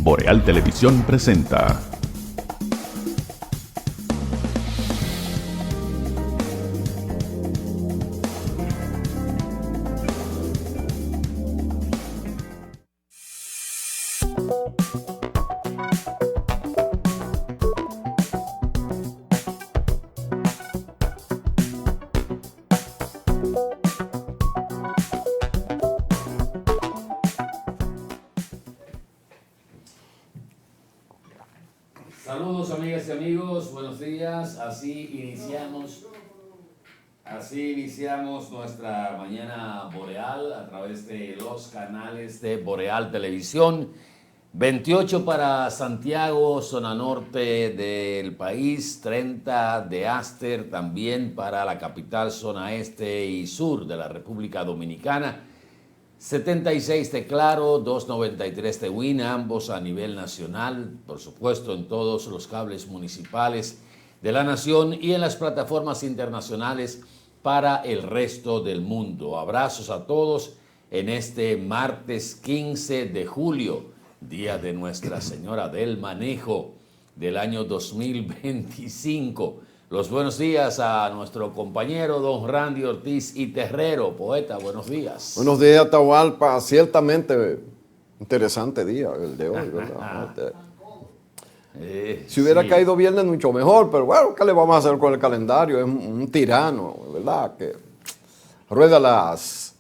Boreal Televisión presenta. Saludos amigas y amigos, buenos días. Así iniciamos nuestra mañana boreal a través de los canales de Boreal Televisión. 28 para Santiago, zona norte del país, 30 de Aster, también para la capital, zona este y sur de la República Dominicana. 76 de Claro, 293 de Win, ambos a nivel nacional, por supuesto en todos los cables municipales de la nación y en las plataformas internacionales para el resto del mundo. Abrazos a todos en este martes 15 de julio, día de Nuestra Señora del Manejo del año 2025. Los buenos días a nuestro compañero don Randy Ortiz y Terrero. Poeta, buenos días. Buenos días, Atahualpa. Ciertamente interesante día el de hoy, ¿verdad? Si hubiera caído viernes, mucho mejor, pero bueno, ¿qué le vamos a hacer con el calendario? Es un tirano, ¿verdad? Que rueda las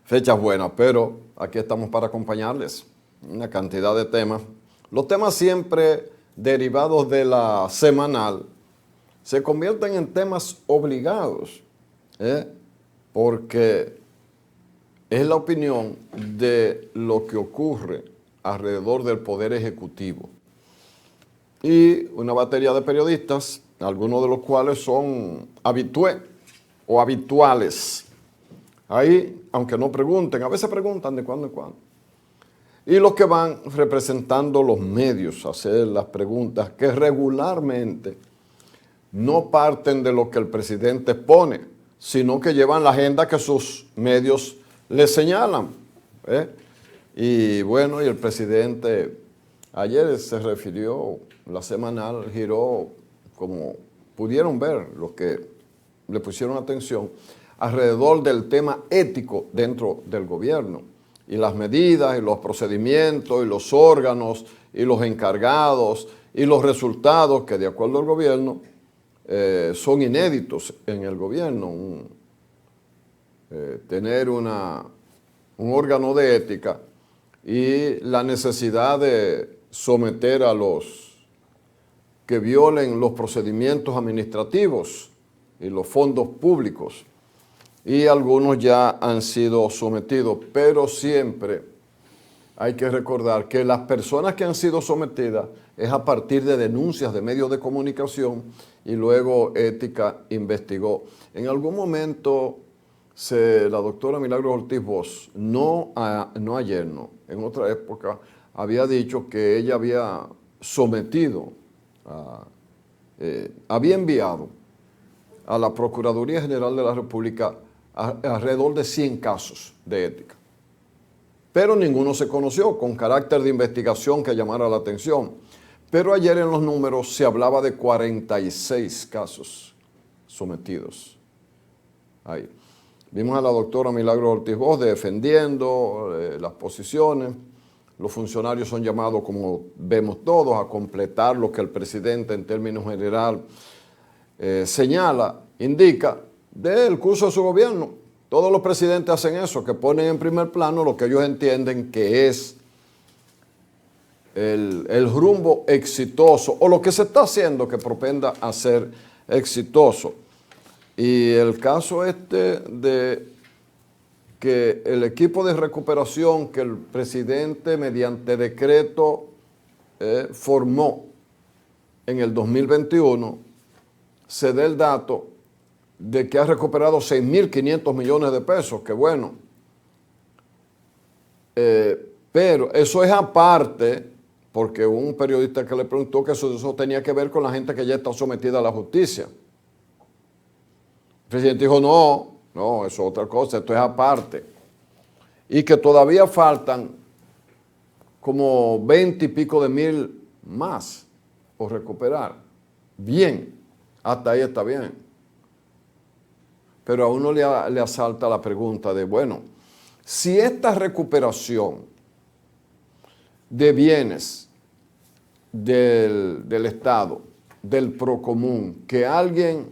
fechas buenas, pero aquí estamos para acompañarles. Una cantidad de temas. Los temas siempre derivados de la semanal se convierten en temas obligados, porque es la opinión de lo que ocurre alrededor del Poder Ejecutivo. Y una batería de periodistas, algunos de los cuales son habituales. Ahí, aunque no pregunten, a veces preguntan de cuando en cuando. Y los que van representando los medios a hacer las preguntas que regularmente no parten de lo que el presidente expone, sino que llevan la agenda que sus medios le señalan. Y bueno, y el presidente ayer se refirió, la semanal giró, como pudieron ver los que le pusieron atención, alrededor del tema ético dentro del gobierno, y las medidas, y los procedimientos, y los órganos, y los encargados, y los resultados que de acuerdo al gobierno son inéditos en el gobierno. Tener un órgano de ética y la necesidad de someter a los que violen los procedimientos administrativos y los fondos públicos. Y algunos ya han sido sometidos, pero siempre hay que recordar que las personas que han sido sometidas es a partir de denuncias de medios de comunicación y luego Ética investigó. En algún momento la doctora Milagros Ortiz Bosch, no ayer, en otra época, había dicho que ella había sometido, había enviado a la Procuraduría General de la República alrededor de 100 casos de ética. Pero ninguno se conoció con carácter de investigación que llamara la atención. Pero ayer en los números se hablaba de 46 casos sometidos. Ahí. Vimos a la doctora Milagros Ortiz Bosch defendiendo las posiciones. Los funcionarios son llamados, como vemos todos, a completar lo que el presidente en términos general señala, indica del curso de su gobierno. Todos los presidentes hacen eso, que ponen en primer plano lo que ellos entienden que es el rumbo exitoso o lo que se está haciendo que propenda a ser exitoso. Y el caso de que el equipo de recuperación que el presidente mediante decreto formó en el 2021, se dé el dato de que ha recuperado 6.500 millones de pesos, que bueno. Pero eso es aparte, porque hubo un periodista que le preguntó que eso tenía que ver con la gente que ya está sometida a la justicia. El presidente dijo, no, eso es otra cosa, esto es aparte. Y que todavía faltan como 20 y pico de mil más por recuperar. Bien, hasta ahí está bien. Pero a uno le asalta la pregunta de, bueno, si esta recuperación de bienes del Estado, del procomún, que alguien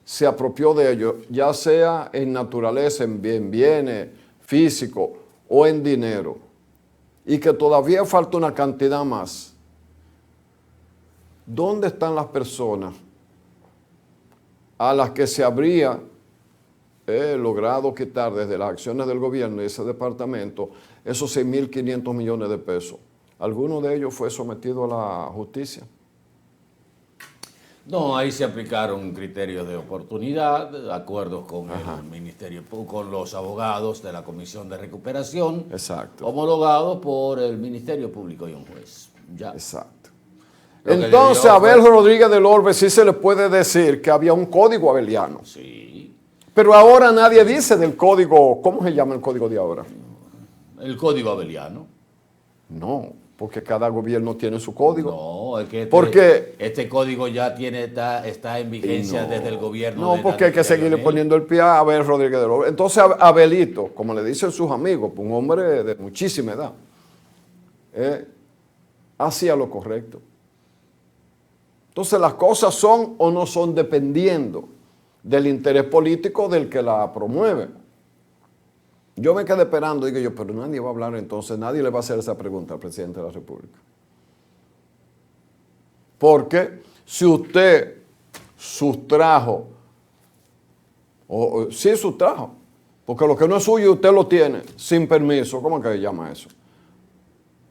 se apropió de ellos, ya sea en naturaleza, en bienes físicos o en dinero, y que todavía falta una cantidad más, ¿dónde están las personas a las que se habría logrado quitar desde las acciones del gobierno y ese departamento esos 6.500 millones de pesos? ¿Alguno de ellos fue sometido a la justicia? No, ahí se aplicaron criterios de oportunidad, acuerdos con el Ministerio, con los abogados de la Comisión de Recuperación, Exacto. homologados por el Ministerio Público y un juez. Ya. Exacto. Lo que Entonces, le dio a Abel fue- Rodríguez del Orbe sí se le puede decir que había un código abeliano. Sí, Pero ahora nadie dice del código, ¿cómo se llama el código de ahora? el Código Abeliano. No, porque cada gobierno tiene su código. No, es que Porque- este código ya está en vigencia No. desde el gobierno. No, de porque hay que Danilo seguirle Leonel. poniendo el pie a Abel Rodríguez del Orbe. Entonces, Abelito, como le dicen sus amigos, un hombre de muchísima edad, hacía lo correcto. Entonces, las cosas son o no son dependiendo del interés político del que la promueve. Yo me quedé esperando, digo yo, pero nadie va a hablar entonces, nadie le va a hacer esa pregunta al presidente de la República. Porque si usted sustrajo, sí sustrajo, porque lo que no es suyo usted lo tiene sin permiso, ¿cómo que se llama eso?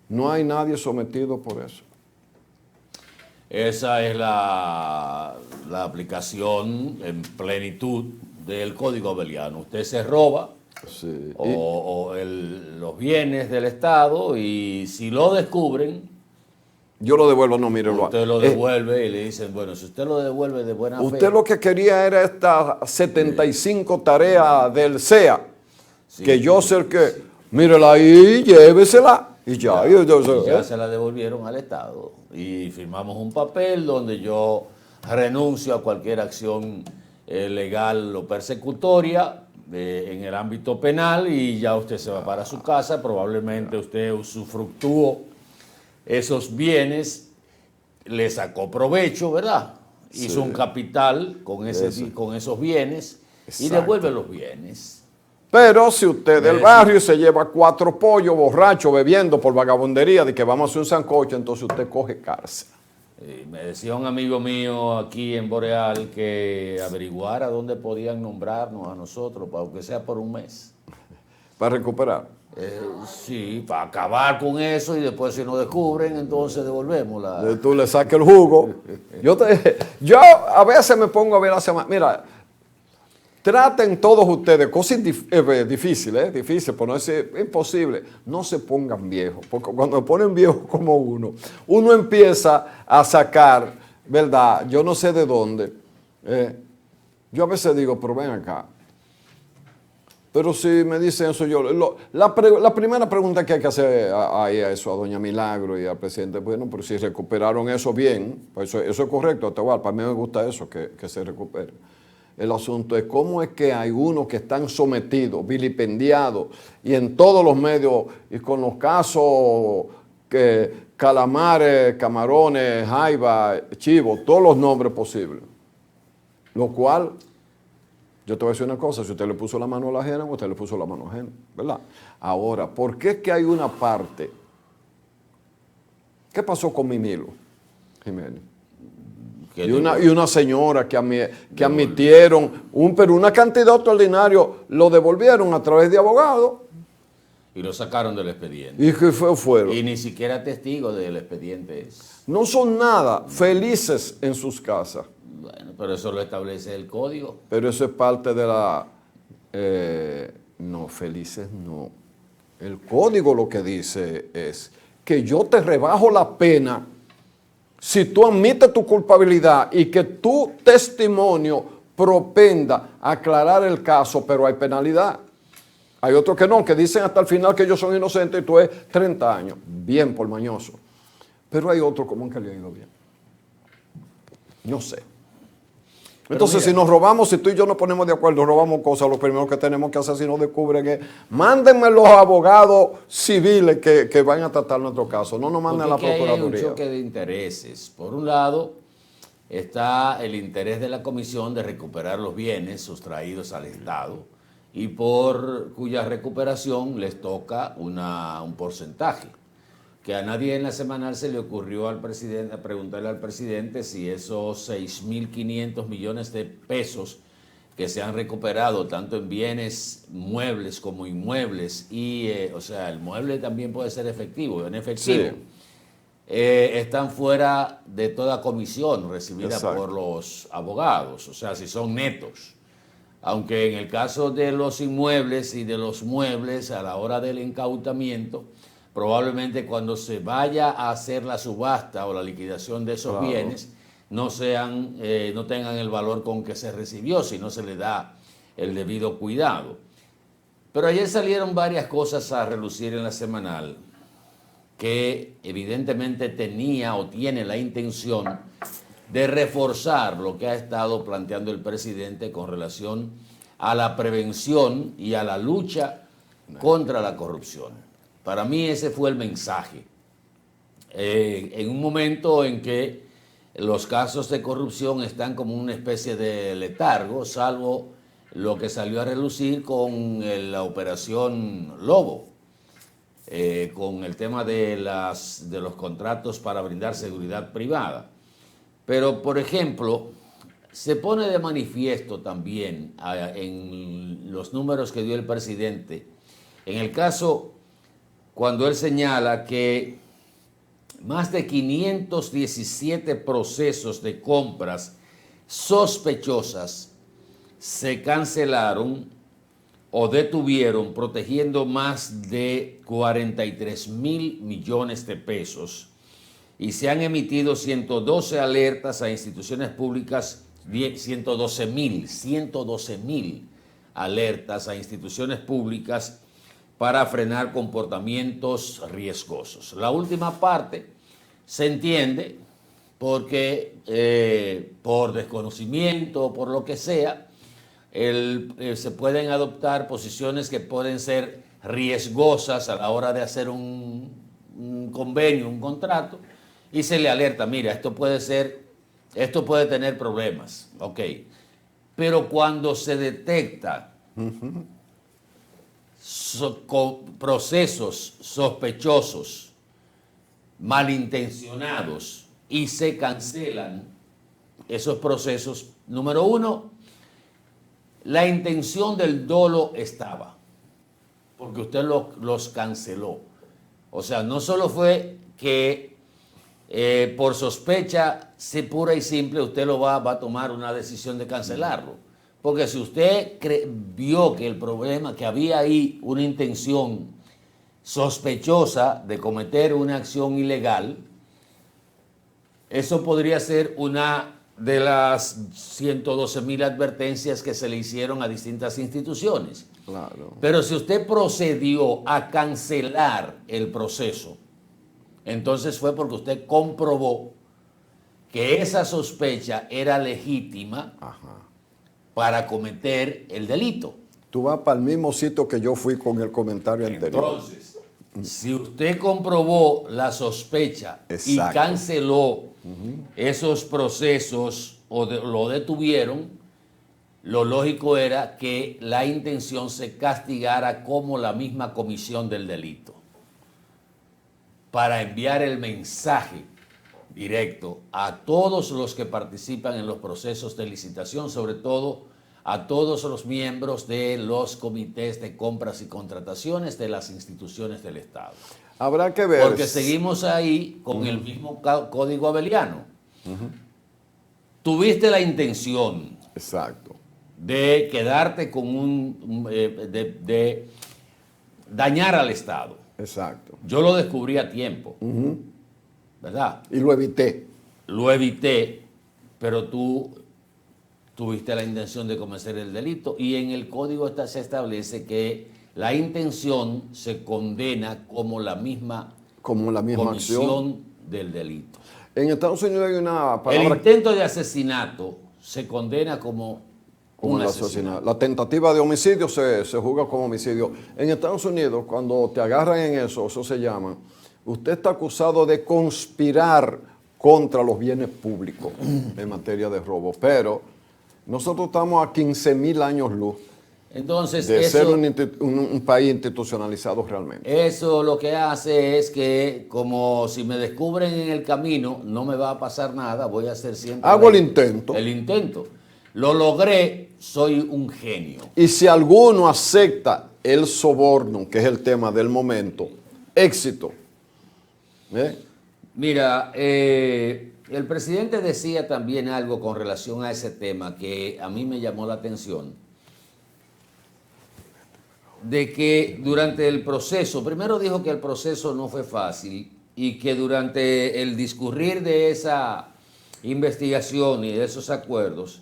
No hay nadie sometido por eso. Esa es la aplicación en plenitud del Código Abeliano. Usted se roba Sí. los bienes del Estado y si lo descubren, Yo lo devuelvo, no, mire, usted lo devuelve y le dicen, bueno, si usted lo devuelve de buena usted fe. lo que quería era estas 75 tareas del CEA, Sí, que yo sé que, mírela ahí, llévesela, y ya. ya se la devolvieron al Estado y firmamos un papel donde yo renuncio a cualquier acción legal o persecutoria en el ámbito penal y ya usted se va para su casa, probablemente usted usufructuó esos bienes, le sacó provecho, ¿verdad? Hizo un capital con esos bienes y Exacto. devuelve los bienes. Pero si usted del Sí. barrio se lleva 4 pollos borracho bebiendo por vagabundería de que vamos a hacer un sancocho, entonces usted coge cárcel. Me decía un amigo mío aquí en Boreal que averiguara dónde podían nombrarnos a nosotros, aunque sea por un mes. Para recuperar. Sí, para acabar con eso y después si nos descubren, entonces devolvemos la... Tú le saques el jugo. Yo a veces me pongo a ver la semana. Mira, traten todos ustedes cosas difíciles, difíciles, por no decir imposible. No se pongan viejos, porque cuando se ponen viejos como uno empieza a sacar, ¿verdad? Yo no sé de dónde. Yo a veces digo, pero ven acá. Pero si me dicen eso, la primera pregunta que hay que hacer a eso, a doña Milagro y al presidente, bueno, pero si recuperaron eso bien, pues eso es correcto, para mí me gusta eso, que se recupere. El asunto es cómo es que hay unos que están sometidos, vilipendiados, y en todos los medios, y con los casos calamares, camarones, jaiba, chivo, todos los nombres posibles. Lo cual, yo te voy a decir una cosa, si usted le puso la mano a la ajena, usted le puso la mano ajena, ¿verdad? Ahora, ¿por qué es que hay una parte? ¿Qué pasó con Mimilo Jiménez? Y una señora que admitieron, pero una cantidad extraordinaria lo devolvieron a través de abogados. Y lo sacaron del expediente. ¿Y qué fueron? Y ni siquiera testigo del expediente es. No son nada felices en sus casas. Bueno, pero eso lo establece el código. Pero eso es parte de la... no, felices no. El código lo que dice es que yo te rebajo la pena si tú admites tu culpabilidad y que tu testimonio propenda a aclarar el caso, pero hay penalidad. Hay otros que no, que dicen hasta el final que ellos son inocentes y tú es 30 años. Bien por mañoso. Pero hay otros como que le ha ido bien. No sé. Entonces, mira, si nos robamos, si tú y yo nos ponemos de acuerdo, robamos cosas, lo primero que tenemos que hacer si nos descubren es, mándenme los abogados civiles que van a tratar nuestro caso, no nos manden a la porque hay un Procuraduría. choque de intereses. Por un lado, está el interés de la comisión de recuperar los bienes sustraídos al Estado y por cuya recuperación les toca un porcentaje. Que a nadie en la semanal se le ocurrió al presidente, a preguntarle al presidente si esos 6.500 millones de pesos que se han recuperado tanto en bienes muebles como inmuebles y, o sea, el mueble también puede ser efectivo, en efectivo. Sí. Están fuera de toda comisión recibida Exacto. por los abogados, o sea, si son netos. Aunque en el caso de los inmuebles y de los muebles, a la hora del incautamiento, probablemente cuando se vaya a hacer la subasta o la liquidación de esos Claro. bienes, no tengan el valor con que se recibió, si no se le da el debido cuidado. Pero ayer salieron varias cosas a relucir en la semanal que evidentemente tenía o tiene la intención de reforzar lo que ha estado planteando el presidente con relación a la prevención y a la lucha contra la corrupción. Para mí ese fue el mensaje. En un momento en que los casos de corrupción están como una especie de letargo, salvo lo que salió a relucir con la operación Lobo, con el tema de los contratos para brindar seguridad privada. Pero, por ejemplo, se pone de manifiesto también en los números que dio el presidente, en el caso cuando él señala que más de 517 procesos de compras sospechosas se cancelaron o detuvieron, protegiendo más de 43.000 millones de pesos. Y se han emitido 112 alertas a instituciones públicas, 112.000 alertas a instituciones públicas para frenar comportamientos riesgosos. La última parte se entiende porque por desconocimiento o por lo que sea, se pueden adoptar posiciones que pueden ser riesgosas a la hora de hacer un convenio, un contrato, y se le alerta, mira, esto puede tener problemas, ok. Pero cuando se detecta procesos sospechosos, malintencionados y se cancelan esos procesos, número uno, la intención del dolo estaba, porque usted los canceló. O sea, no solo fue que por sospecha pura y simple usted va a tomar una decisión de cancelarlo. Porque si usted vio que el problema, que había ahí una intención sospechosa de cometer una acción ilegal, eso podría ser una de las 112.000 advertencias que se le hicieron a distintas instituciones. Claro. Pero si usted procedió a cancelar el proceso, entonces fue porque usted comprobó que esa sospecha era legítima. Ajá. Para cometer el delito. Tú vas para el mismo sitio que yo fui con el comentario anterior. Entonces, si usted comprobó la sospecha y Exacto. canceló esos procesos o lo detuvieron, lo lógico era que la intención se castigara como la misma comisión del delito, para enviar el mensaje directo a todos los que participan en los procesos de licitación, sobre todo a todos los miembros de los comités de compras y contrataciones de las instituciones del Estado. Habrá que ver. Porque seguimos ahí con el mismo código abeliano. Tuviste la intención Exacto. de quedarte con de dañar al Estado. Exacto. Yo lo descubrí a tiempo, ¿verdad? Y lo evité. Lo evité, pero tú tuviste la intención de cometer el delito y en el código se establece que la intención se condena como la misma acción. comisión del delito. En Estados Unidos hay una El palabra intento de asesinato se condena como como un el asesinato. asesinato. La tentativa de homicidio se juzga como homicidio. En Estados Unidos, cuando te agarran en eso se llama, usted está acusado de conspirar contra los bienes públicos en materia de robo. Pero nosotros estamos a 15,000 años luz Entonces, de eso, ser un país institucionalizado realmente. eso lo que hace es que, como si me descubren en el camino, no me va a pasar nada, voy a hacer siempre Hago el intento. El intento. Lo logré, soy un genio. Y si alguno acepta el soborno, que es el tema del momento, éxito. Mira, el presidente decía también algo con relación a ese tema que a mí me llamó la atención. De que durante el proceso, primero dijo que el proceso no fue fácil y que durante el discurrir de esa investigación y de esos acuerdos,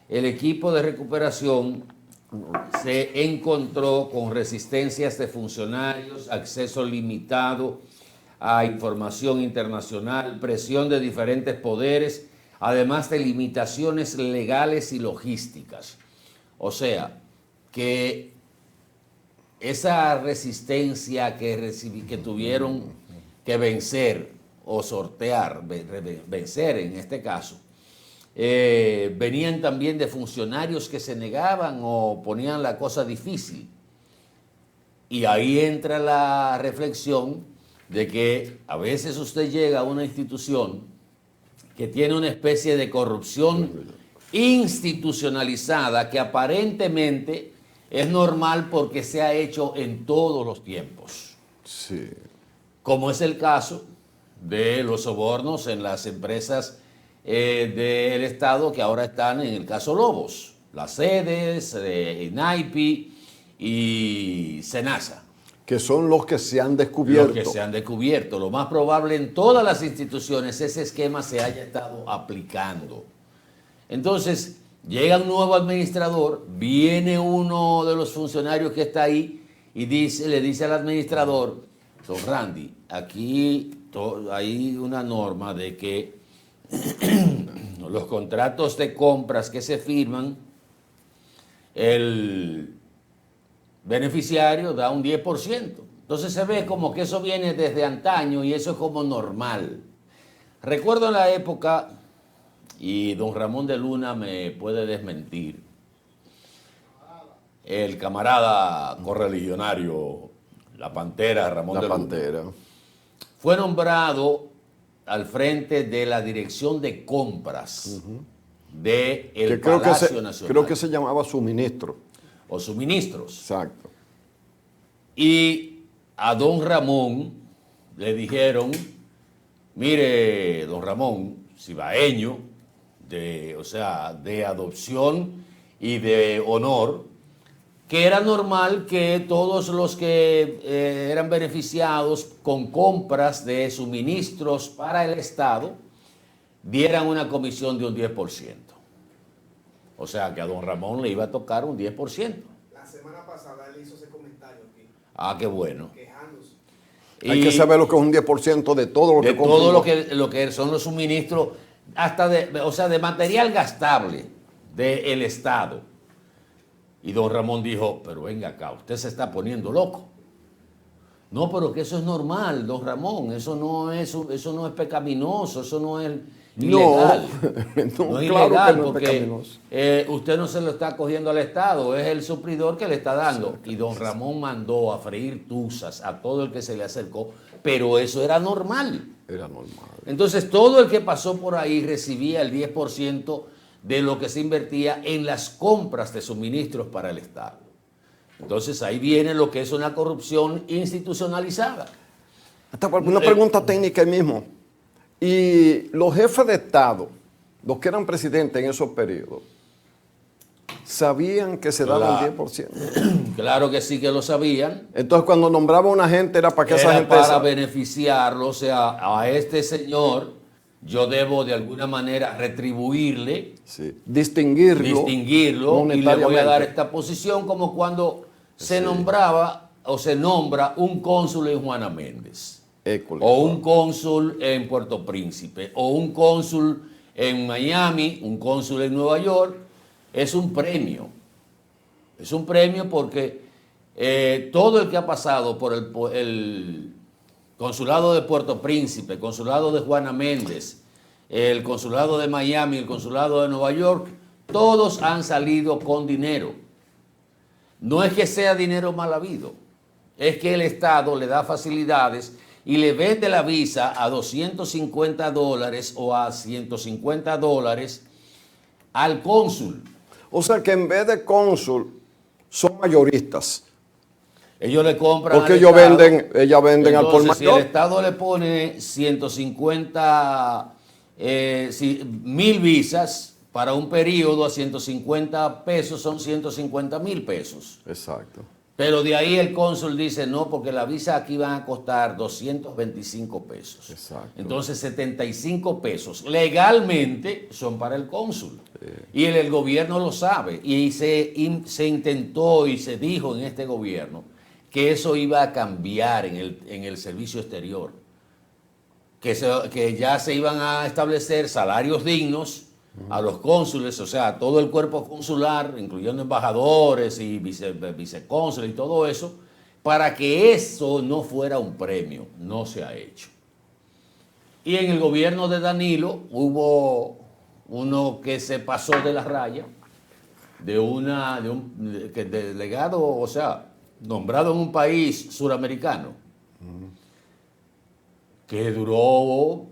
el equipo de recuperación se encontró con resistencias de funcionarios, acceso limitado a información internacional, presión de diferentes poderes, además de limitaciones legales y logísticas. O sea, que esa resistencia que tuvieron que vencer o sortear, vencer en este caso, venían también de funcionarios que se negaban o ponían la cosa difícil. Y ahí entra la reflexión de que a veces usted llega a una institución que tiene una especie de corrupción institucionalizada que aparentemente es normal porque se ha hecho en todos los tiempos. Sí. Como es el caso de los sobornos en las empresas del Estado que ahora están en el caso Lobos, las sedes, INAIPI y SENASA. Que son los que se han descubierto. Los que se han descubierto. Lo más probable en todas las instituciones ese esquema se haya estado aplicando. Entonces, llega un nuevo administrador, viene uno de los funcionarios que está ahí y le dice al administrador, don Randy, aquí hay una norma de que los contratos de compras que se firman, el beneficiario da un 10%. Entonces se ve como que eso viene desde antaño y eso es como normal. Recuerdo en la época, y don Ramón de Luna me puede desmentir, el camarada correligionario, la Pantera, Ramón de Luna, fue nombrado al frente de la Dirección de Compras del Palacio Nacional. Creo que se llamaba suministro. O suministros. Exacto. Y a don Ramón le dijeron, mire, don Ramón, cibaeño, de adopción y de honor, que era normal que todos los que eran beneficiados con compras de suministros para el Estado dieran una comisión de un 10%. O sea, que a don Ramón le iba a tocar un 10%. La semana pasada él hizo ese comentario aquí. Ah, qué bueno. Quejándose. Hay que saber lo que es un 10% de todo lo que de todo lo que son los suministros, hasta de material gastable del Estado. Y don Ramón dijo, pero venga acá, usted se está poniendo loco. No, pero que eso es normal, don Ramón, eso no es pecaminoso, eso no es ilegal. No es claro ilegal que no es porque pecaminoso. usted no se lo está cogiendo al Estado, es el suplidor que le está dando. Y don Ramón mandó a freír tuzas a todo el que se le acercó, pero eso era normal. Era normal. Entonces todo el que pasó por ahí recibía el 10% de lo que se invertía en las compras de suministros para el Estado. Entonces ahí viene lo que es una corrupción institucionalizada. Hasta una pregunta técnica ahí mismo. Y los jefes de Estado, los que eran presidentes en esos periodos, ¿sabían que se daba el 10%? Claro que sí que lo sabían. Entonces cuando nombraba a una gente era para que esa gente... Para beneficiarlo, o sea, a este señor yo debo de alguna manera retribuirle, Sí. Distinguirlo y le voy a dar monetariamente. esta posición como cuando se Sí. nombraba o se nombra un cónsul en Juana Méndez, École. o un cónsul en Puerto Príncipe, o un cónsul en Miami, un cónsul en Nueva York. Es un premio. Es un premio porque todo el que ha pasado por el consulado de Puerto Príncipe, el consulado de Juana Méndez, el consulado de Miami, el consulado de Nueva York, todos han salido con dinero. No es que sea dinero mal habido, es que el Estado le da facilidades y le vende la visa a $250 o a $150 al cónsul. O sea que en vez de cónsul, son mayoristas. Ellos le compran Porque al ellos Estado. ellas venden al por Entonces, si mayor. el Estado le pone 150, 1000 visas para un periodo a 150 pesos, son 150,000 pesos. Exacto. Pero de ahí el cónsul dice, no, porque la visa aquí van a costar 225 pesos. Exacto. Entonces 75 pesos legalmente son para el cónsul. Y el gobierno lo sabe. Y se intentó y se dijo en este gobierno que eso iba a cambiar en el servicio exterior. Que ya se iban a establecer salarios dignos a los cónsules, o sea, todo el cuerpo consular, incluyendo embajadores y vicecónsules y todo eso, para que eso no fuera un premio. No se ha hecho. Y en el gobierno de Danilo hubo uno que se pasó de la raya, de un delegado, o sea, nombrado en un país suramericano, que duró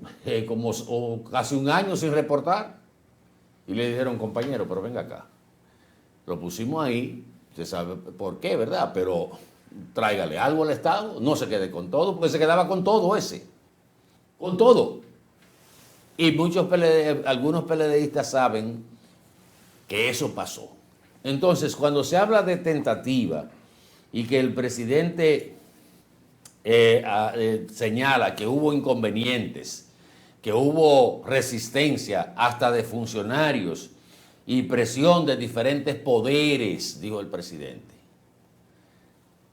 casi un año sin reportar. Y le dijeron, compañero, pero venga acá. Lo pusimos ahí, se sabe por qué, ¿verdad? Pero tráigale algo al Estado, no se quede con todo, porque se quedaba con todo ese. Con todo. Y algunos PLDistas saben que eso pasó. Entonces, cuando se habla de tentativa y que el presidente señala que hubo inconvenientes, que hubo resistencia hasta de funcionarios y presión de diferentes poderes, dijo el presidente.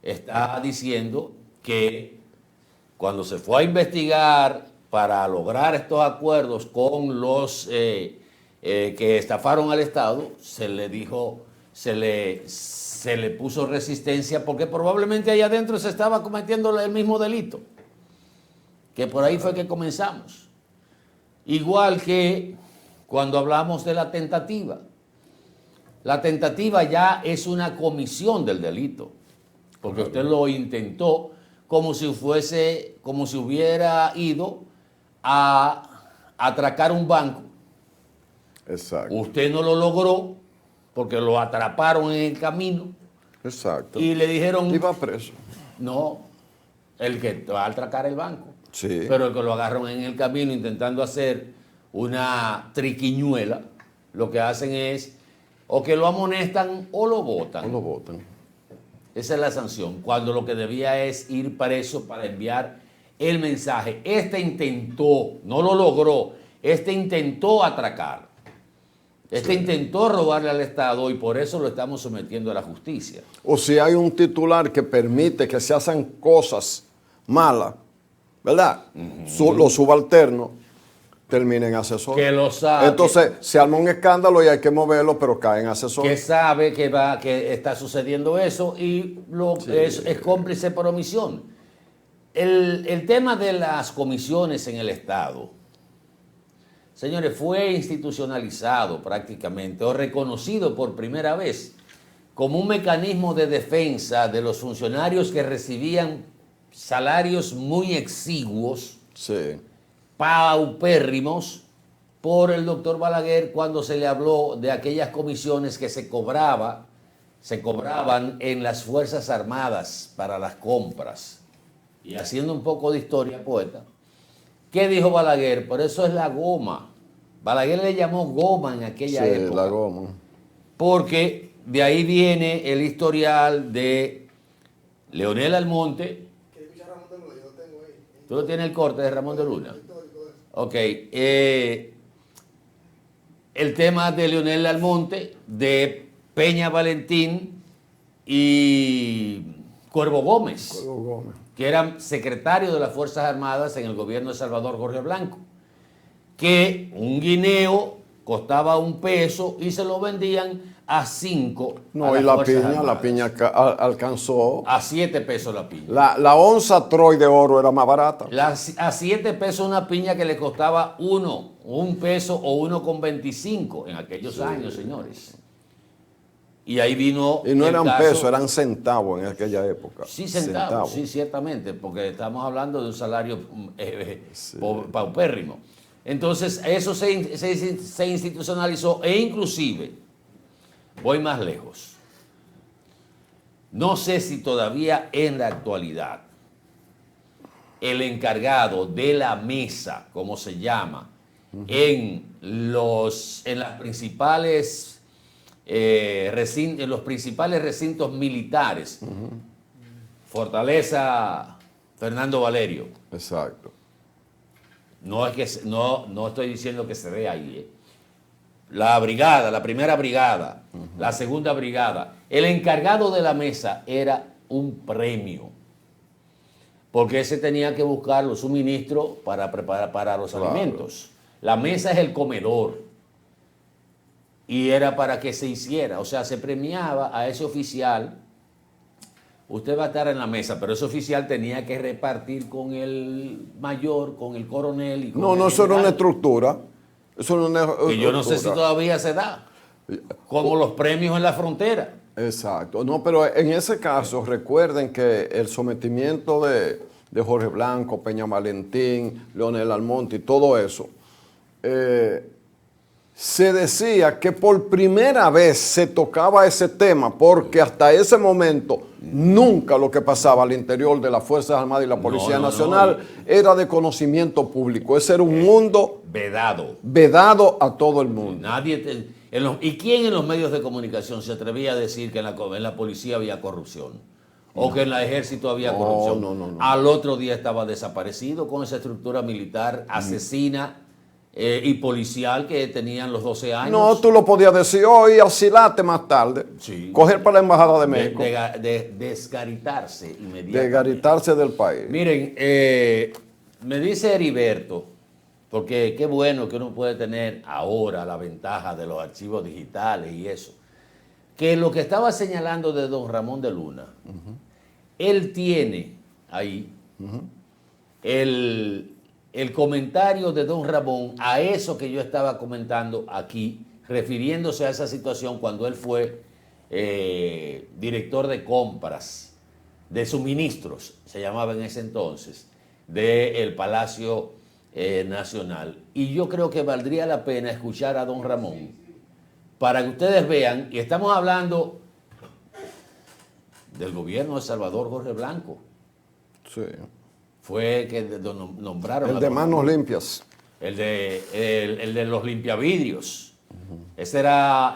Está diciendo que cuando se fue a investigar para lograr estos acuerdos con los que estafaron al Estado, se le puso resistencia porque probablemente allá adentro se estaba cometiendo el mismo delito. Que por ahí fue que comenzamos. Igual que cuando hablamos de la tentativa. La tentativa ya es una comisión del delito, porque usted lo intentó como si hubiera ido a atracar un banco. Exacto. Usted no lo logró porque lo atraparon en el camino. Exacto. Y le dijeron, Iba preso. no, el que va a atracar el banco. Sí. Pero el que lo agarran en el camino intentando hacer una triquiñuela, lo que hacen es o que lo amonestan o lo botan. No lo votan. Esa es la sanción, cuando lo que debía es ir preso para enviar el mensaje. Este intentó, no lo logró, intentó atracar. Intentó robarle al Estado y por eso lo estamos sometiendo a la justicia. O si hay un titular que permite que se hagan cosas malas, ¿verdad? Los subalternos terminen asesor. Que lo sabe. Entonces se arma un escándalo y hay que moverlo, pero caen asesor. Que sabe que está sucediendo eso y es cómplice por omisión. El tema de las comisiones en el Estado, señores, fue institucionalizado prácticamente o reconocido por primera vez como un mecanismo de defensa de los funcionarios que recibían salarios muy exiguos, Sí. paupérrimos, por el doctor Balaguer cuando se le habló de aquellas comisiones que se cobraban en las Fuerzas Armadas para las compras. Y haciendo un poco de historia, poeta, ¿qué dijo Balaguer? Por eso es la goma. Balaguer le llamó goma en aquella época. La goma. Porque de ahí viene el historial de Leonel Almonte. ¿Quieres escuchar a Ramón de Luna? Yo lo tengo ahí. ¿Tú lo tienes el corte de Ramón de Luna? Ok. El tema de Leonel Almonte, de Peña Valentín y Cuervo Gómez, Cuervo Gómez. que eran secretarios de las Fuerzas Armadas en el gobierno de Salvador Jorge Blanco, que un guineo costaba $1 y se lo vendían a 5 No, a y las Fuerzas Armadas. la piña A alcanzó. $7 la piña. La onza Troy de oro era más barata. A $7 una piña que le costaba $1 o 1,25 en aquellos años, señores. Y ahí vino. Y no el eran caso- pesos, eran centavos en aquella época. Sí, centavos, sí, ciertamente, porque estamos hablando de un salario paupérrimo. Entonces, eso se institucionalizó e inclusive, voy más lejos, no sé si todavía en la actualidad el encargado de la mesa, como se llama, en las principales en los principales recintos militares, Fortaleza Fernando Valerio. Exacto. No es que no estoy diciendo que se dé ahí. La brigada, la primera brigada, la segunda brigada, el encargado de la mesa era un premio. Porque ese tenía que buscar los suministros para preparar para los alimentos. La mesa es el comedor. Y era para que se hiciera. O sea, se premiaba a ese oficial. Usted va a estar en la mesa, pero ese oficial tenía que repartir con el mayor, con el coronel. Y con No, el no, eso era una general. estructura. Eso era una Que yo no sé si estructura. todavía se da. Como los premios en la frontera. Exacto. No, pero en ese caso, recuerden que el sometimiento de Jorge Blanco, Peña Valentín, Leonel Almonte y todo eso, se decía que por primera vez se tocaba ese tema, porque hasta ese momento nunca lo que pasaba al interior de las Fuerzas Armadas y la Policía Nacional era de conocimiento público. Ese era un mundo vedado a todo el mundo. Nadie ¿y quién en los medios de comunicación se atrevía a decir que en la policía había corrupción? O que en el ejército había corrupción. No. Al otro día estaba desaparecido con esa estructura militar asesina y policial que tenían los 12 años. No, tú lo podías decir hoy, asilate más tarde. Sí. Coger para la Embajada de México. De desgaritarse inmediatamente. Desgaritarse del país. Miren, me dice Heriberto, porque qué bueno que uno puede tener ahora la ventaja de los archivos digitales y eso, que lo que estaba señalando de don Ramón de Luna, él tiene ahí el comentario de don Ramón a eso que yo estaba comentando aquí, refiriéndose a esa situación cuando él fue director de compras, de suministros, se llamaba en ese entonces, del Palacio Nacional. Y yo creo que valdría la pena escuchar a don Ramón para que ustedes vean, y estamos hablando del gobierno de Salvador Jorge Blanco. Sí. Fue que nombraron El a de don manos Ramón. limpias. El de los limpiavidrios. Ese era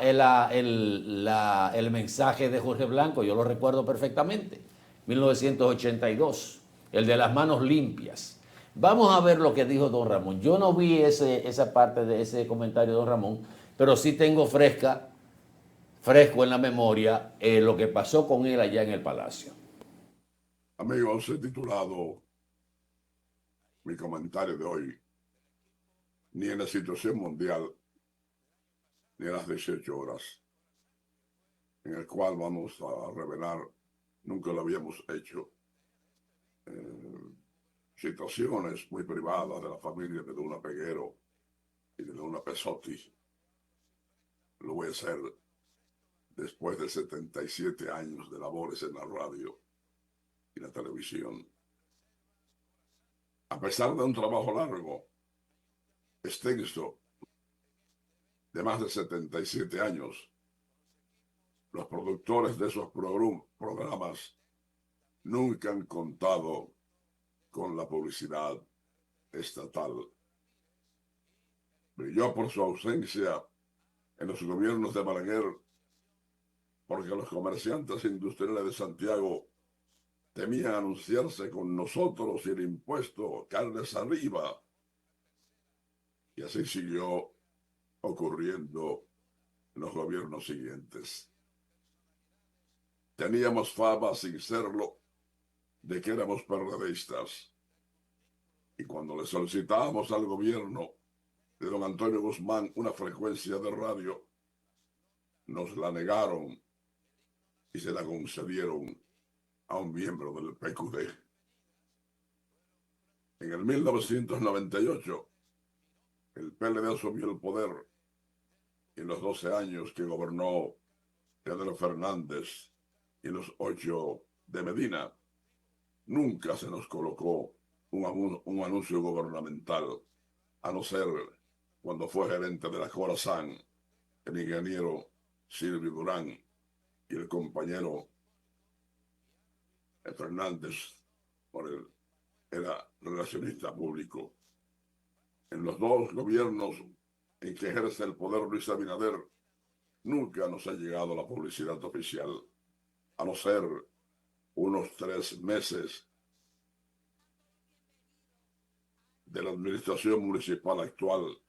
el mensaje de Jorge Blanco, yo lo recuerdo perfectamente. 1982. El de las manos limpias. Vamos a ver lo que dijo don Ramón. Yo no vi esa parte de ese comentario de don Ramón, pero sí tengo fresco en la memoria lo que pasó con él allá en el Palacio. Amigos, he titulado mi comentario de hoy, ni en la situación mundial, ni en las 18 horas, en el cual vamos a revelar, nunca lo habíamos hecho, situaciones muy privadas de la familia de Luna Peguero y de Luna Pesotti. Lo voy a hacer después de 77 años de labores en la radio y la televisión. A pesar de un trabajo largo, extenso, de más de 77 años, los productores de esos programas nunca han contado con la publicidad estatal. Brilló por su ausencia en los gobiernos de Balaguer, porque los comerciantes industriales de Santiago temían anunciarse con nosotros y el impuesto carnes arriba. Y así siguió ocurriendo en los gobiernos siguientes. Teníamos fama, sin serlo, de que éramos periodistas. Y cuando le solicitábamos al gobierno de don Antonio Guzmán una frecuencia de radio, nos la negaron y se la concedieron a un miembro del PQD. En el 1998, el PLD asumió el poder y en los 12 años que gobernó Pedro Fernández y los 8 de Medina, nunca se nos colocó un anuncio gubernamental, a no ser cuando fue gerente de la Corazán, el ingeniero Silvio Durán y el compañero Fernández, por él, era relacionista público. En los dos gobiernos en que ejerce el poder Luis Abinader, nunca nos ha llegado la publicidad oficial, a no ser unos 3 meses de la administración municipal actual.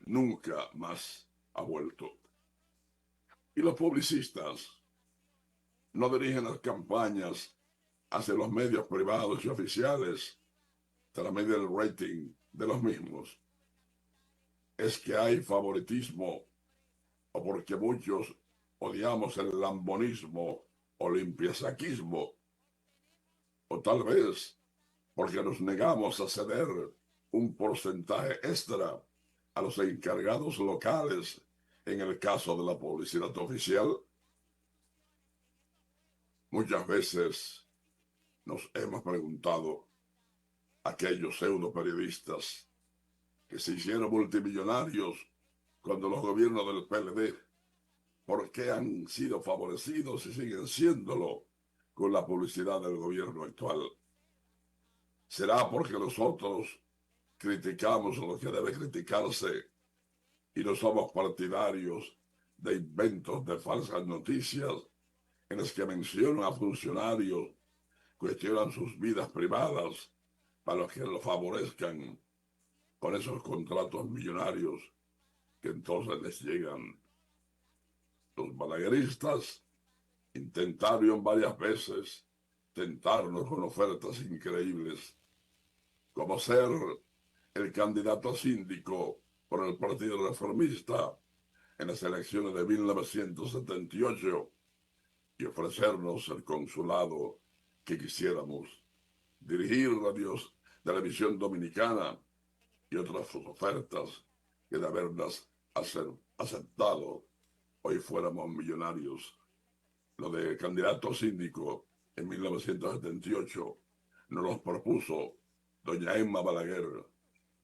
Nunca más ha vuelto. Y los publicistas no dirigen las campañas hacia los medios privados y oficiales tras medir el rating de los mismos. Es que hay favoritismo o porque muchos odiamos el lambonismo o limpiasaquismo, o tal vez porque nos negamos a ceder un porcentaje extra a los encargados locales en el caso de la publicidad oficial. Muchas veces nos hemos preguntado, aquellos pseudo periodistas que se hicieron multimillonarios cuando los gobiernos del PLD, ¿por qué han sido favorecidos y siguen siéndolo con la publicidad del gobierno actual? ¿Será porque nosotros criticamos lo que debe criticarse y no somos partidarios de inventos de falsas noticias en las que mencionan a funcionarios, cuestionan sus vidas privadas para que lo favorezcan con esos contratos millonarios que entonces les llegan? Los balagueristas intentaron varias veces tentarnos con ofertas increíbles, como ser el candidato a síndico por el Partido Reformista en las elecciones de 1978 y ofrecernos el consulado que quisiéramos, dirigir radios, televisión dominicana y otras ofertas que de haberlas aceptado hoy fuéramos millonarios. Lo de candidato a síndico en 1978 nos los propuso doña Emma Balaguer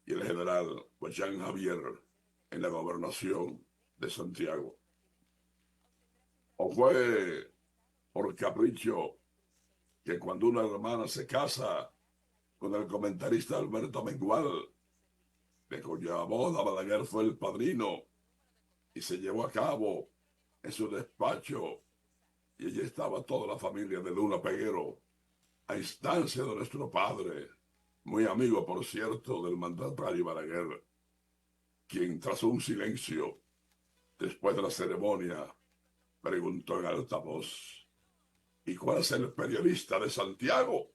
y el general Huachán Javier en la gobernación de Santiago. ¿O fue por capricho que cuando una hermana se casa con el comentarista Alberto Mengual, de cuya boda Balaguer fue el padrino y se llevó a cabo en su despacho y allí estaba toda la familia de Luna Peguero, a instancia de nuestro padre, muy amigo, por cierto, del mandatario Balaguer, quien tras un silencio, después de la ceremonia, preguntó en alta voz: ¿y cuál es el periodista de Santiago?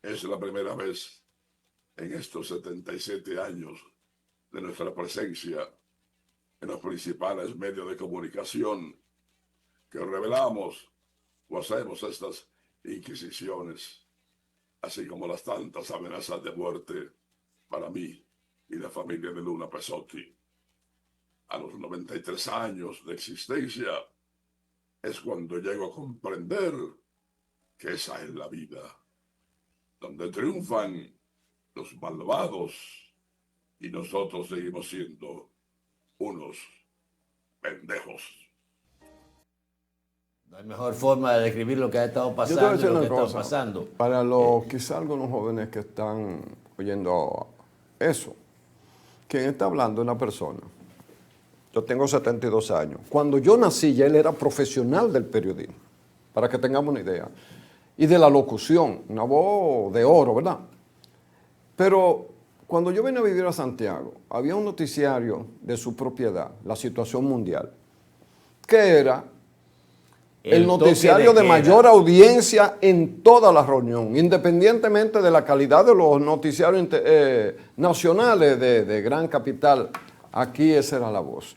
Es la primera vez en estos 77 años de nuestra presencia en los principales medios de comunicación que revelamos o hacemos estas inquisiciones, así como las tantas amenazas de muerte para mí y la familia de Luna Pesotti. A los 93 años de existencia es cuando llego a comprender que esa es la vida, donde triunfan los malvados y nosotros seguimos siendo unos pendejos. No hay mejor forma de describir lo que ha estado Yo te voy a pasando y decir lo una que está cosa. pasando. Para los quizá algunos jóvenes que están oyendo eso, quien está hablando es una persona. Yo tengo 72 años. Cuando yo nací ya él era profesional del periodismo, para que tengamos una idea. Y de la locución, una voz de oro, ¿verdad? Pero cuando yo vine a vivir a Santiago, había un noticiario de su propiedad, La Situación Mundial, que era el toque noticiario de queda. mayor audiencia en toda la reunión, independientemente de la calidad de los noticiarios nacionales de gran capital. Aquí esa era la voz.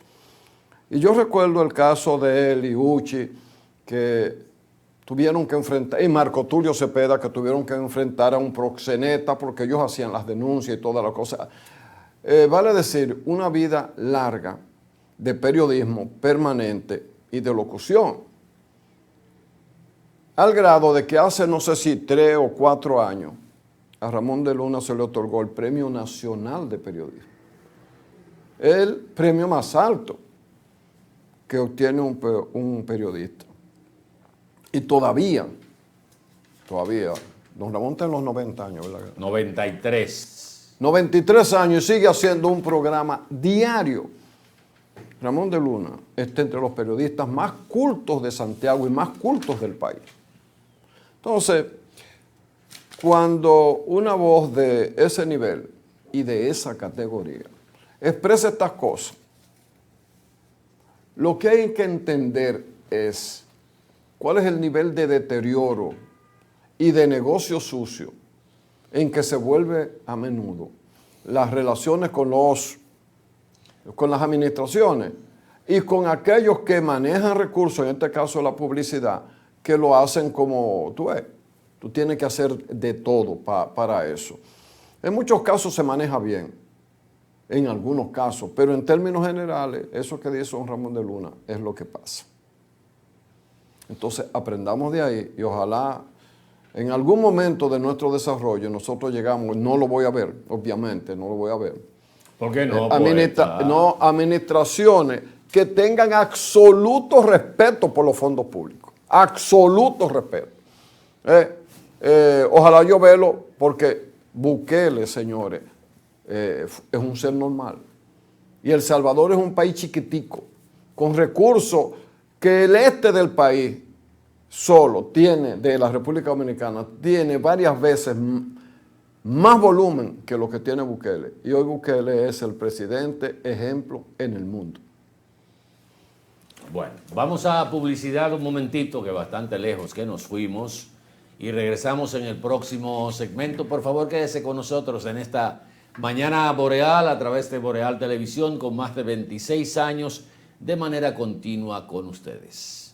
Y yo recuerdo el caso de él y Uchi, que tuvieron que enfrentar, y Marco Tulio Cepeda, que tuvieron que enfrentar a un proxeneta porque ellos hacían las denuncias y toda la cosa. Vale decir, una vida larga de periodismo permanente y de locución, al grado de que hace, no sé si 3 o 4 años, a Ramón de Luna se le otorgó el Premio Nacional de Periodismo, el premio más alto que obtiene un periodista. Y todavía, don Ramón está en los 90 años, ¿verdad? 93. 93 años y sigue haciendo un programa diario. Ramón de Luna está entre los periodistas más cultos de Santiago y más cultos del país. Entonces, cuando una voz de ese nivel y de esa categoría expresa estas cosas, lo que hay que entender es cuál es el nivel de deterioro y de negocio sucio en que se vuelve a menudo las relaciones con las administraciones y con aquellos que manejan recursos, en este caso la publicidad, que lo hacen como tú ves. Tú tienes que hacer de todo para eso. En muchos casos se maneja bien, en algunos casos, pero en términos generales, eso que dice don Ramón de Luna es lo que pasa. Entonces, aprendamos de ahí y ojalá en algún momento de nuestro desarrollo nosotros llegamos, no lo voy a ver, obviamente, no lo voy a ver. ¿Por qué no? Administraciones que tengan absoluto respeto por los fondos públicos. Absoluto respeto. Ojalá yo velo porque Bukele, señores, es un ser normal. Y El Salvador es un país chiquitico, con recursos que el este del país solo tiene, de la República Dominicana, tiene varias veces más volumen que lo que tiene Bukele. Y hoy Bukele es el presidente ejemplo en el mundo. Bueno, vamos a publicidad un momentito, que bastante lejos que nos fuimos, y regresamos en el próximo segmento. Por favor, quédese con nosotros en esta Mañana Boreal a través de Boreal Televisión, con más de 26 años de manera continua con ustedes.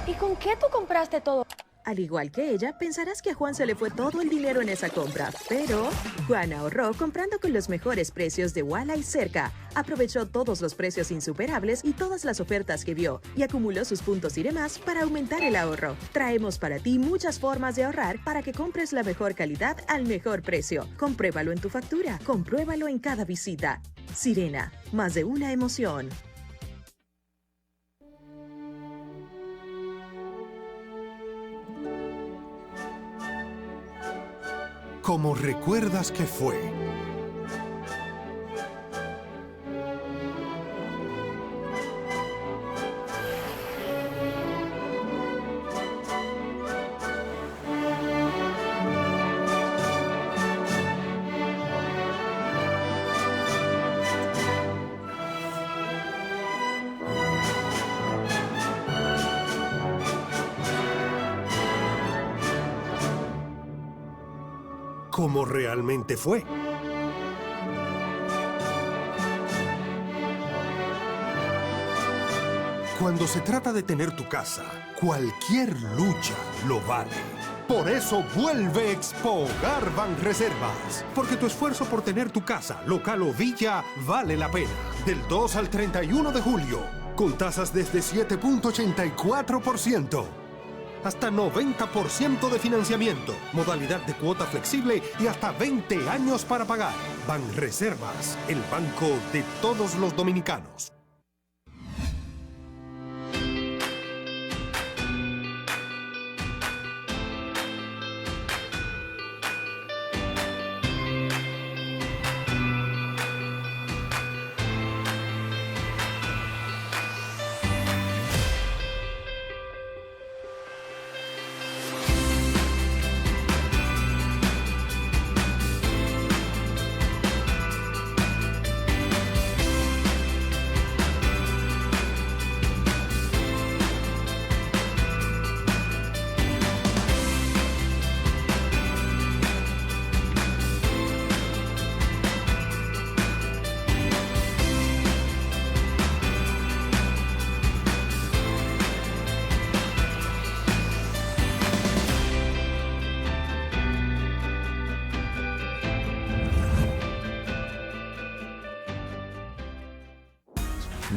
¿Y con qué tú compraste todo? Al igual que ella, pensarás que a Juan se le fue todo el dinero en esa compra, pero Juan ahorró comprando con los mejores precios de Walla y Cerca. Aprovechó todos los precios insuperables y todas las ofertas que vio y acumuló sus puntos y demás para aumentar el ahorro. Traemos para ti muchas formas de ahorrar para que compres la mejor calidad al mejor precio. Compruébalo en tu factura, compruébalo en cada visita. Sirena, más de una emoción. Como recuerdas que fue. Como realmente fue. Cuando se trata de tener tu casa, cualquier lucha lo vale. Por eso vuelve Expo Hogar Banreservas. Porque tu esfuerzo por tener tu casa, local o villa, vale la pena. Del 2 al 31 de julio, con tasas desde 7.84%. Hasta 90% de financiamiento, modalidad de cuota flexible y hasta 20 años para pagar. Banreservas, el banco de todos los dominicanos.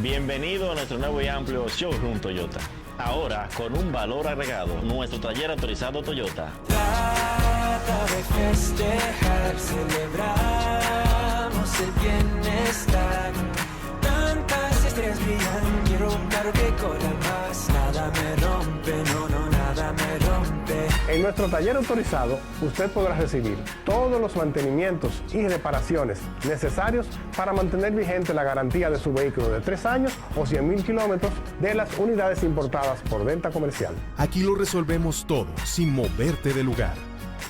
Bienvenido a nuestro nuevo y amplio showroom Toyota. Ahora, con un valor agregado, nuestro taller autorizado Toyota. Trata de festejar, celebramos el bienestar. Tantas estrellas brillan, quiero un carro que corra más. Nada me rompe, no, no, nada me rompe. En nuestro taller autorizado, usted podrá recibir todos los mantenimientos y reparaciones necesarios para mantener vigente la garantía de su vehículo de 3 años o 100,000 kilómetros de las unidades importadas por venta comercial. Aquí lo resolvemos todo sin moverte de lugar.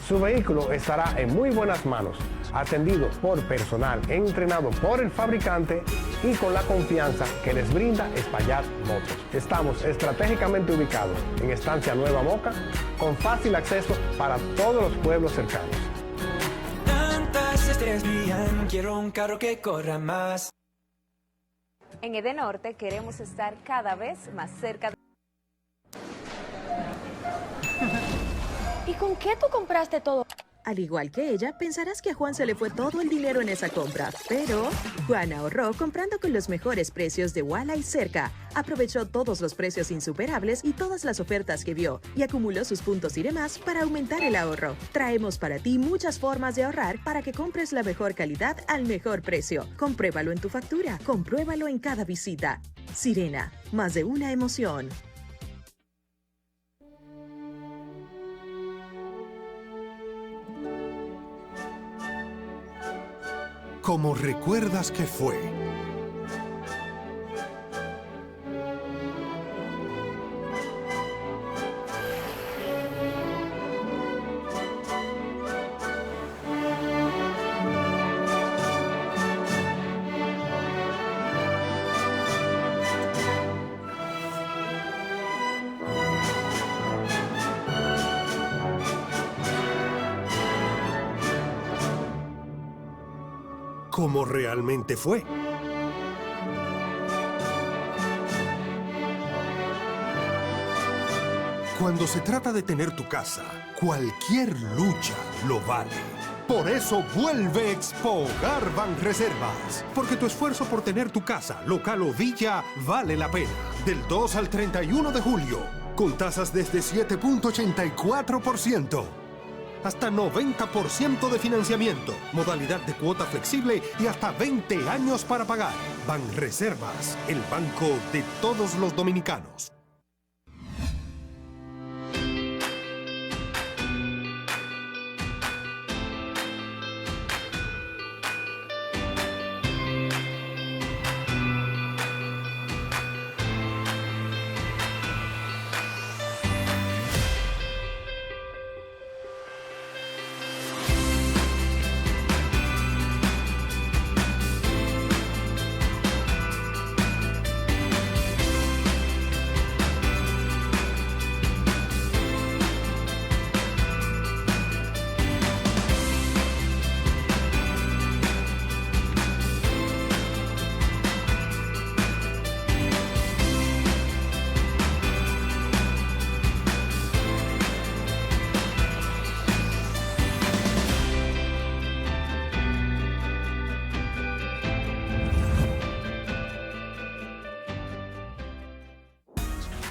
Su vehículo estará en muy buenas manos, atendido por personal entrenado por el fabricante y con la confianza que les brinda Espaillat Motos. Estamos estratégicamente ubicados en Estancia Nueva Moca, con fácil acceso para todos los pueblos cercanos. Tantas estrellas brillan, quiero un carro que corra más. En Edenorte queremos estar cada vez más cerca de... ¿Y con qué tú compraste todo? Al igual que ella, pensarás que a Juan se le fue todo el dinero en esa compra, pero Juan ahorró comprando con los mejores precios de Walla y Cerca. Aprovechó todos los precios insuperables y todas las ofertas que vio y acumuló sus puntos y demás para aumentar el ahorro. Traemos para ti muchas formas de ahorrar para que compres la mejor calidad al mejor precio. Compruébalo en tu factura, compruébalo en cada visita. Sirena, más de una emoción. Como recuerdas que fue. Como realmente fue. Cuando se trata de tener tu casa, cualquier lucha lo vale. Por eso vuelve Expo Hogar Banreservas. Porque tu esfuerzo por tener tu casa, local o villa, vale la pena. Del 2 al 31 de julio, con tasas desde 7.84%. Hasta 90% de financiamiento, modalidad de cuota flexible y hasta 20 años para pagar. Banreservas, el banco de todos los dominicanos.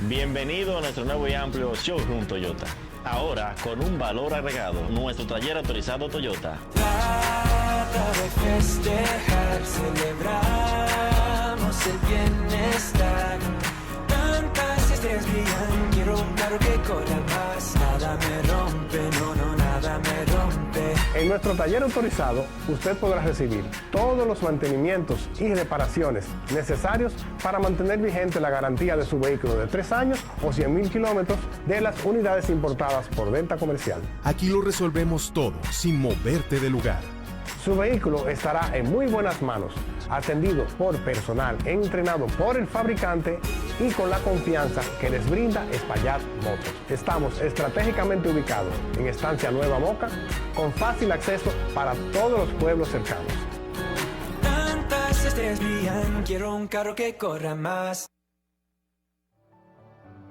Bienvenido a nuestro nuevo y amplio showroom Toyota. Ahora, con un valor agregado, nuestro taller autorizado Toyota. Trata de festejar, celebramos el bienestar. Tantas estrellas brillan, quiero un carro que corra más. Nada me rompe, no, no, nada me rompe. En nuestro taller autorizado, usted podrá recibir todos los mantenimientos y reparaciones necesarios para mantener vigente la garantía de su vehículo de 3 años o 100,000 kilómetros de las unidades importadas por venta comercial. Aquí lo resolvemos todo sin moverte de lugar. Su vehículo estará en muy buenas manos, atendido por personal entrenado por el fabricante y con la confianza que les brinda Espaillat Motos. Estamos estratégicamente ubicados en Estancia Nueva Moca, con fácil acceso para todos los pueblos cercanos. Tantas estrellas brillan, quiero un carro que corra más.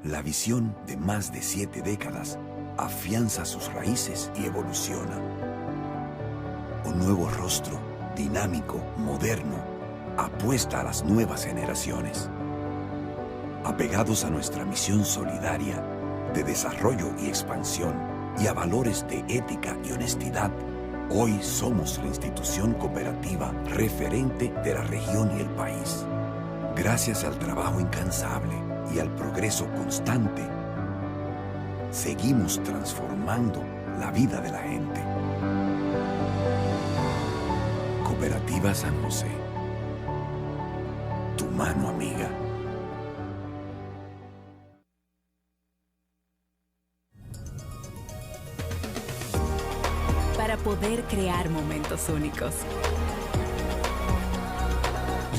La visión de más de 7 décadas afianza sus raíces y evoluciona. Un nuevo rostro, dinámico, moderno, apuesta a las nuevas generaciones. Apegados a nuestra misión solidaria de desarrollo y expansión y a valores de ética y honestidad, hoy somos la institución cooperativa referente de la región y el país. Gracias al trabajo incansable y al progreso constante, seguimos transformando la vida de la gente. Cooperativa San José. Tu mano amiga. Para poder crear momentos únicos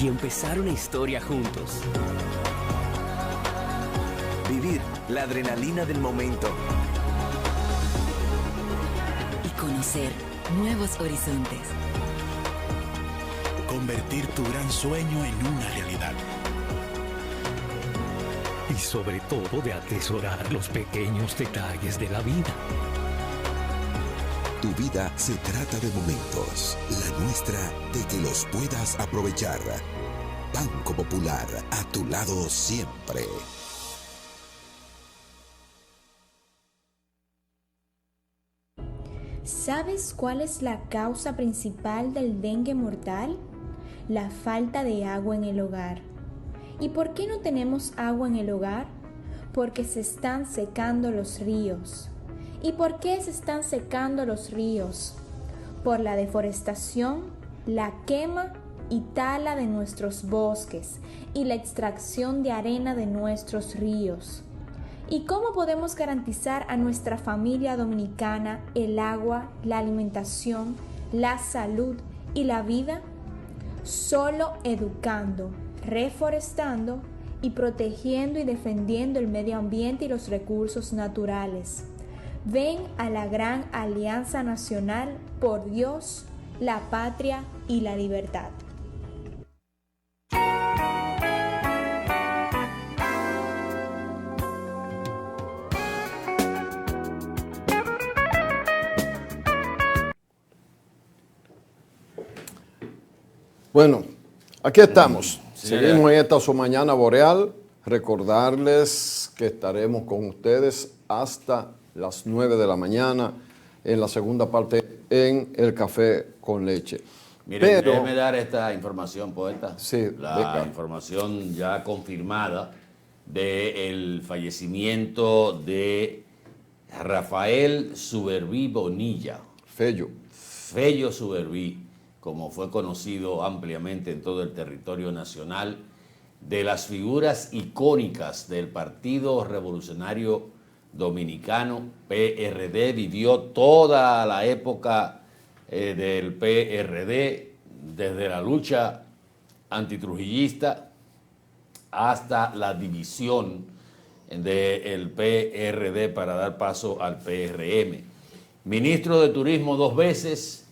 y empezar una historia juntos. Vivir la adrenalina del momento. Y conocer nuevos horizontes. Convertir tu gran sueño en una realidad. Y sobre todo de atesorar los pequeños detalles de la vida. Tu vida se trata de momentos, la nuestra de que los puedas aprovechar. Banco Popular, a tu lado siempre. ¿Sabes cuál es la causa principal del dengue mortal? La falta de agua en el hogar. ¿Y por qué no tenemos agua en el hogar? Porque se están secando los ríos. ¿Y por qué se están secando los ríos? Por la deforestación, la quema y tala de nuestros bosques y la extracción de arena de nuestros ríos. ¿Y cómo podemos garantizar a nuestra familia dominicana el agua, la alimentación, la salud y la vida? Solo educando, reforestando y protegiendo y defendiendo el medio ambiente y los recursos naturales. Ven a la gran Alianza Nacional por Dios, la Patria y la Libertad. Bueno, aquí estamos. Sí, Seguimos en esta su mañana boreal. Recordarles que estaremos con ustedes hasta las 9 de la mañana en la segunda parte en el Café con Leche. Mire, déjeme dar esta información, poeta. Sí, la venga. información ya confirmada del fallecimiento de Rafael Suberví Bonilla. Fello Suberví, como fue conocido ampliamente en todo el territorio nacional, de las figuras icónicas del Partido Revolucionario Dominicano, PRD, vivió toda la época del PRD, desde la lucha antitrujillista hasta la división del PRD para dar paso al PRM. Ministro de Turismo 2 veces,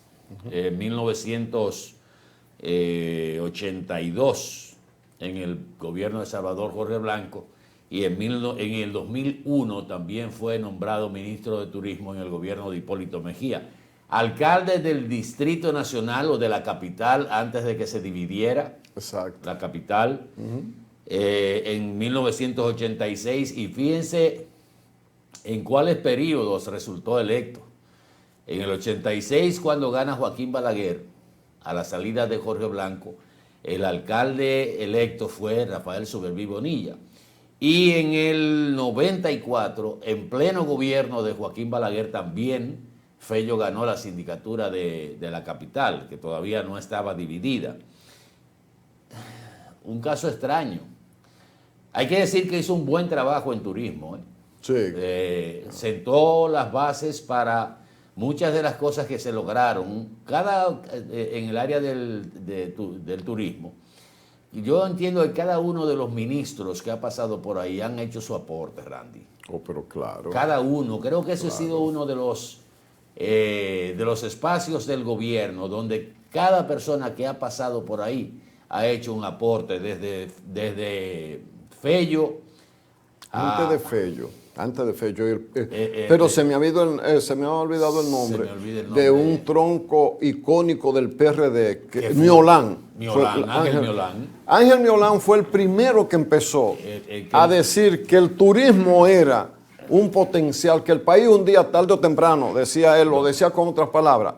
en 1982 en el gobierno de Salvador Jorge Blanco, y en el 2001 también fue nombrado ministro de Turismo en el gobierno de Hipólito Mejía. Alcalde del Distrito Nacional o de la capital antes de que se dividiera la capital en 1986, y fíjense en cuáles periodos resultó electo. En el 86, cuando gana Joaquín Balaguer, a la salida de Jorge Blanco, el alcalde electo fue Rafael Suberví Bonilla. Y en el 94, en pleno gobierno de Joaquín Balaguer, también Fello ganó la sindicatura de la capital, que todavía no estaba dividida. Un caso extraño. Hay que decir que hizo un buen trabajo en turismo. Sentó las bases para muchas de las cosas que se lograron en el área del turismo. Y yo entiendo que cada uno de los ministros que ha pasado por ahí han hecho su aporte, Randy. Pero claro. Cada uno. Creo que ese ha sido uno de los espacios del gobierno donde cada persona que ha pasado por ahí ha hecho un aporte, desde Fello. Antes de Fello, Antes de Fello. Pero se me ha olvidado el nombre, de un tronco icónico del PRD, Miolán. Ángel Miolán. Ángel Miolán fue el primero que empezó a decir que el turismo era un potencial, que el país un día, tarde o temprano, decía él, lo decía con otras palabras,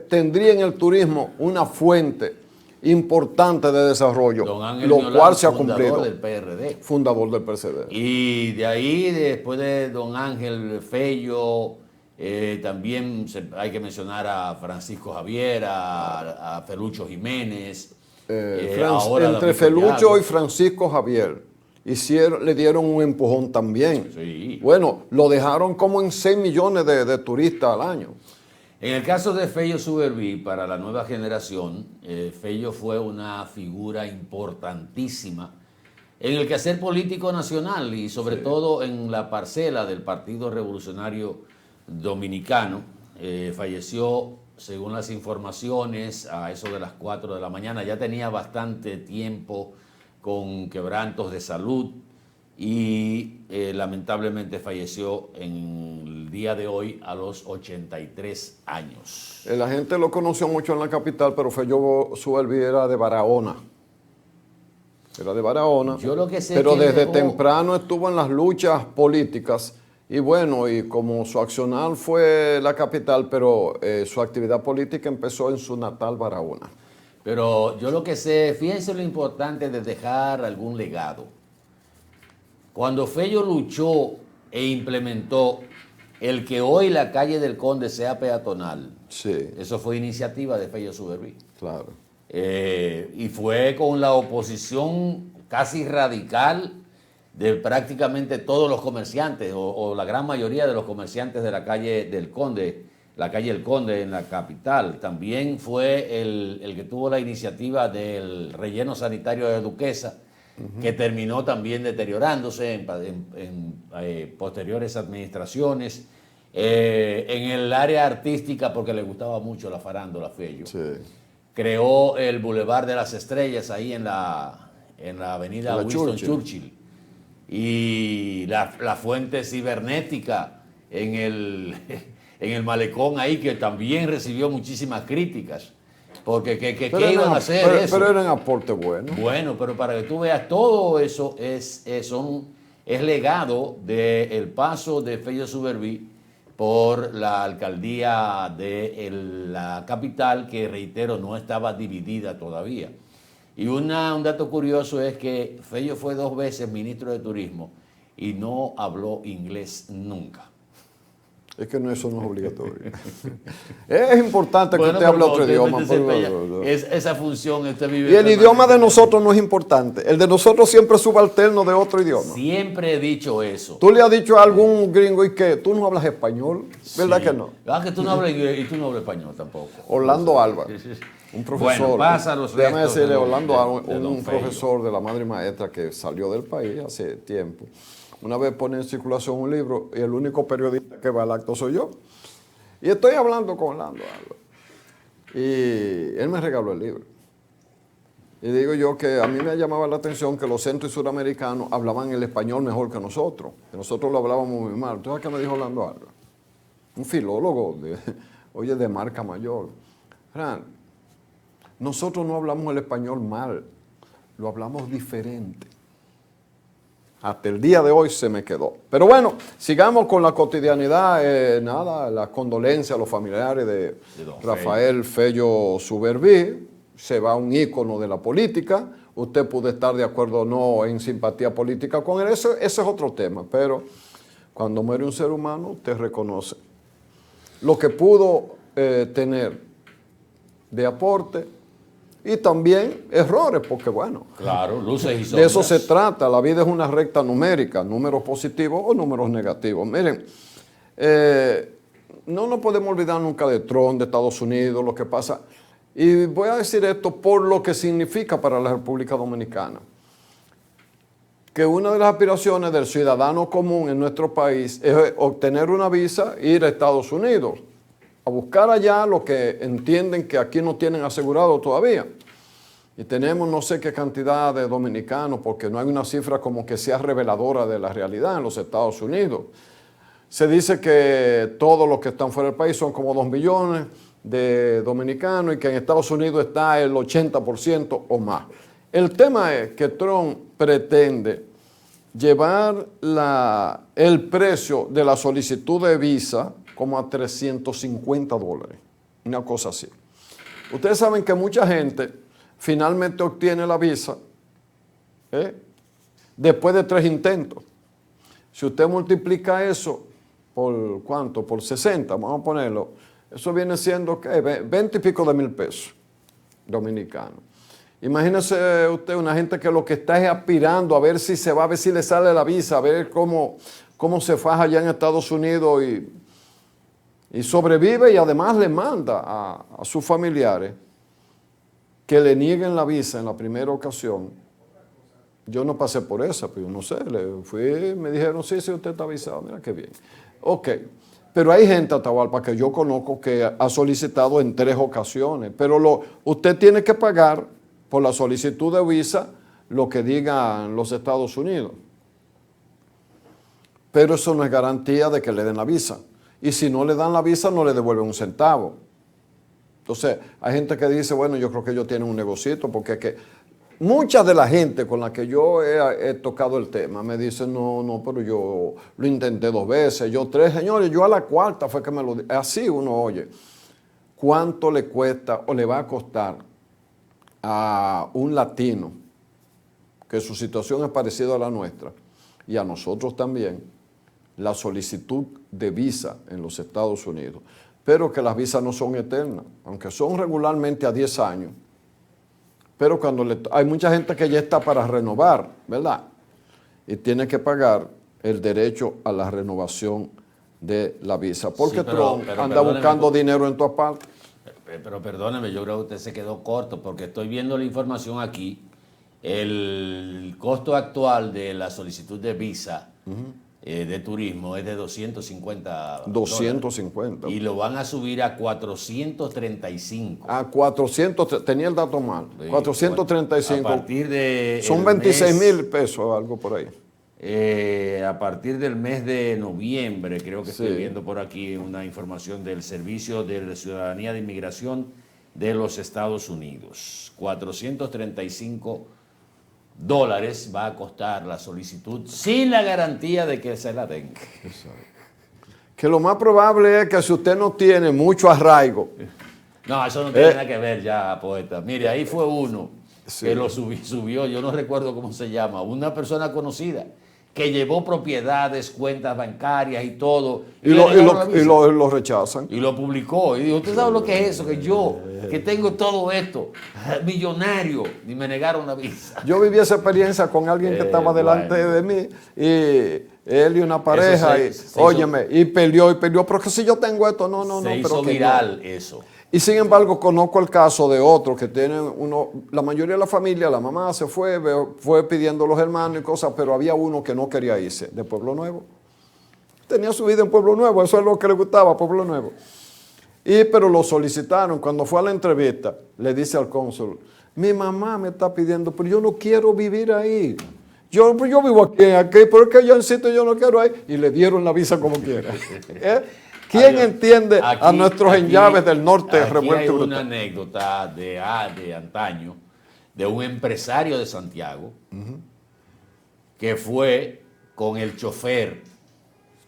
tendría en el turismo una fuente importante de desarrollo, lo cual se ha cumplido. Fundador del PRD. Fundador del PRD. Y de ahí, después de don Ángel Fello, también hay que mencionar a Francisco Javier, a Felucho Jiménez. Entre Felucho y Francisco Javier le dieron un empujón también. Sí. Bueno, lo dejaron como en 6 millones de turistas al año. En el caso de Fello Suberví, para la nueva generación, Fello fue una figura importantísima en el quehacer político nacional y sobre todo en la parcela del Partido Revolucionario Dominicano. Falleció, según las informaciones, a eso de las 4 de la mañana. Ya tenía bastante tiempo con quebrantos de salud y lamentablemente falleció en el día de hoy a los 83 años. La gente lo conoció mucho en la capital, pero Fello Suberví era de Barahona. Era de Barahona. Yo lo que sé pero que desde dejó... temprano estuvo en las luchas políticas y bueno, y como su accionar fue la capital, pero su actividad política empezó en su natal Barahona. Pero yo lo que sé, fíjense lo importante de dejar algún legado. Cuando Fello luchó e implementó el que hoy la calle del Conde sea peatonal, eso fue iniciativa de Fello Suberví. Claro. Y fue con la oposición casi radical de prácticamente todos los comerciantes, o la gran mayoría de los comerciantes de la calle del Conde, la calle del Conde en la capital. También fue el que tuvo la iniciativa del relleno sanitario de Duquesa, que terminó también deteriorándose en posteriores administraciones. En el área artística, porque le gustaba mucho la farándula, Fello. Creó el Boulevard de las Estrellas ahí en la avenida Winston Churchill. Y la fuente cibernética en el malecón ahí, que también recibió muchísimas críticas. Porque ¿qué iban a hacer eso? Pero eran aportes buenos. Bueno, pero para que tú veas, todo eso es legado del paso de Fello Suberví por la alcaldía de la capital, que reitero, no estaba dividida todavía. Y un dato curioso es que Fello fue 2 veces ministro de Turismo y no habló inglés nunca. Es que eso no es obligatorio. Es importante que usted hable otro idioma. Esa función usted vive. Y el idioma de nosotros no es importante. El de nosotros siempre es subalterno de otro idioma. Siempre he dicho eso. Tú le has dicho a algún gringo y que tú no hablas español, ¿verdad que no? Que tú no hablas inglés y tú no hablas español tampoco. Orlando Alba, un profesor. Bueno, pasa los déjame decirle, Orlando Alba, un profesor de la madre y maestra que salió del país hace tiempo. Una vez pone en circulación un libro y el único periodista que va al acto soy yo. Y estoy hablando con Orlando Alba. Y él me regaló el libro. Y digo yo que a mí me llamaba la atención que los centro y suramericanos hablaban el español mejor que nosotros. Que nosotros lo hablábamos muy mal. ¿Entonces qué me dijo Orlando Alba? Un filólogo, de marca mayor. Fran, nosotros no hablamos el español mal, lo hablamos diferente. Hasta el día de hoy se me quedó. Pero bueno, sigamos con la cotidianidad. La condolencia a los familiares de Rafael Fello Suberví. Se va un ícono de la política. Usted puede estar de acuerdo o no en simpatía política con él. Ese es otro tema. Pero cuando muere un ser humano, usted reconoce lo que pudo tener de aporte. Y también errores, porque bueno, claro, luces y sombras. De eso se trata. La vida es una recta numérica, números positivos o números negativos. Miren, no nos podemos olvidar nunca de Trump, de Estados Unidos, lo que pasa. Y voy a decir esto por lo que significa para la República Dominicana. Que una de las aspiraciones del ciudadano común en nuestro país es obtener una visa e ir a Estados Unidos. A buscar allá lo que entienden que aquí no tienen asegurado todavía. y tenemos no sé qué cantidad de dominicanos, porque no hay una cifra como que sea reveladora de la realidad en los Estados Unidos. Se dice que todos los que están fuera del país son como 2 millones de dominicanos y que en Estados Unidos está el 80% o más. El tema es que Trump pretende llevar el precio de la solicitud de visa como a $350, una cosa así. Ustedes saben que mucha gente finalmente obtiene la visa después de 3 intentos. Si usted multiplica eso por ¿cuánto? Por 60, vamos a ponerlo, eso viene siendo ¿qué? 20 y pico de mil pesos dominicanos. Imagínese usted una gente que lo que está es aspirando a ver si se va, a ver si le sale la visa, a ver cómo se faja allá en Estados Unidos y sobrevive, y además le manda a sus familiares que le nieguen la visa en la primera ocasión. Yo no pasé por esa, pero no sé, me dijeron, sí, usted está avisado, mira qué bien. Ok, pero hay gente, Atahualpa, que yo conozco que ha solicitado en 3 ocasiones, pero usted tiene que pagar por la solicitud de visa lo que digan los Estados Unidos. Pero eso no es garantía de que le den la visa. Y si no le dan la visa, no le devuelven un centavo. Entonces, hay gente que dice, bueno, yo creo que ellos tienen un negocito, porque es que mucha de la gente con la que yo he tocado el tema me dicen, no, pero yo lo intenté 2 veces, yo 3, señores, yo a la 4ª fue que me lo di. Así uno oye, ¿cuánto le cuesta o le va a costar a un latino que su situación es parecida a la nuestra y a nosotros también la solicitud de visa en los Estados Unidos? Pero que las visas no son eternas, aunque son regularmente a 10 años, pero cuando hay mucha gente que ya está para renovar, ¿verdad? Y tiene que pagar el derecho a la renovación de la visa, porque sí, Trump anda buscando dinero en todas partes. Pero perdóneme, yo creo que usted se quedó corto, porque estoy viendo la información aquí. El costo actual de la solicitud de visa de turismo es de $250. 250. Y lo van a subir a 435. A 400, tenía el dato mal. Sí, 435. A partir de... Son 26,000 pesos, algo por ahí. A partir del mes de noviembre, creo que estoy viendo por aquí una información del Servicio de Ciudadanía de Inmigración de los Estados Unidos. $435 va a costar la solicitud sin la garantía de que se la den. Que lo más probable es que si usted no tiene mucho arraigo. No, eso no tiene nada que ver ya, poeta. Mire, ahí fue uno que lo subió, yo no recuerdo cómo se llama, una persona conocida que llevó propiedades, cuentas bancarias y todo. Y lo rechazan. Y lo publicó. Y dijo, ¿usted sabe lo que es eso? Que yo, que tengo todo esto, millonario, y me negaron la visa. Yo viví esa experiencia con alguien que estaba delante de mí, y él y una pareja, y peleó, pero que si yo tengo esto, no. Se hizo viral eso. Y sin embargo, conozco el caso de otro que tiene la mayoría de la familia, la mamá se fue pidiendo los hermanos y cosas, pero había uno que no quería irse, de Pueblo Nuevo. Tenía su vida en Pueblo Nuevo, eso es lo que le gustaba, Pueblo Nuevo. Pero lo solicitaron. Cuando fue a la entrevista, le dice al cónsul, mi mamá me está pidiendo, pero yo no quiero vivir ahí. Yo vivo aquí, pero es que yo insisto, yo no quiero ir. Y le dieron la visa como quiera. ¿Quién entiende a nuestros enllaves del norte revueltos? Hay una anécdota de antaño de un empresario de Santiago que fue con el chofer.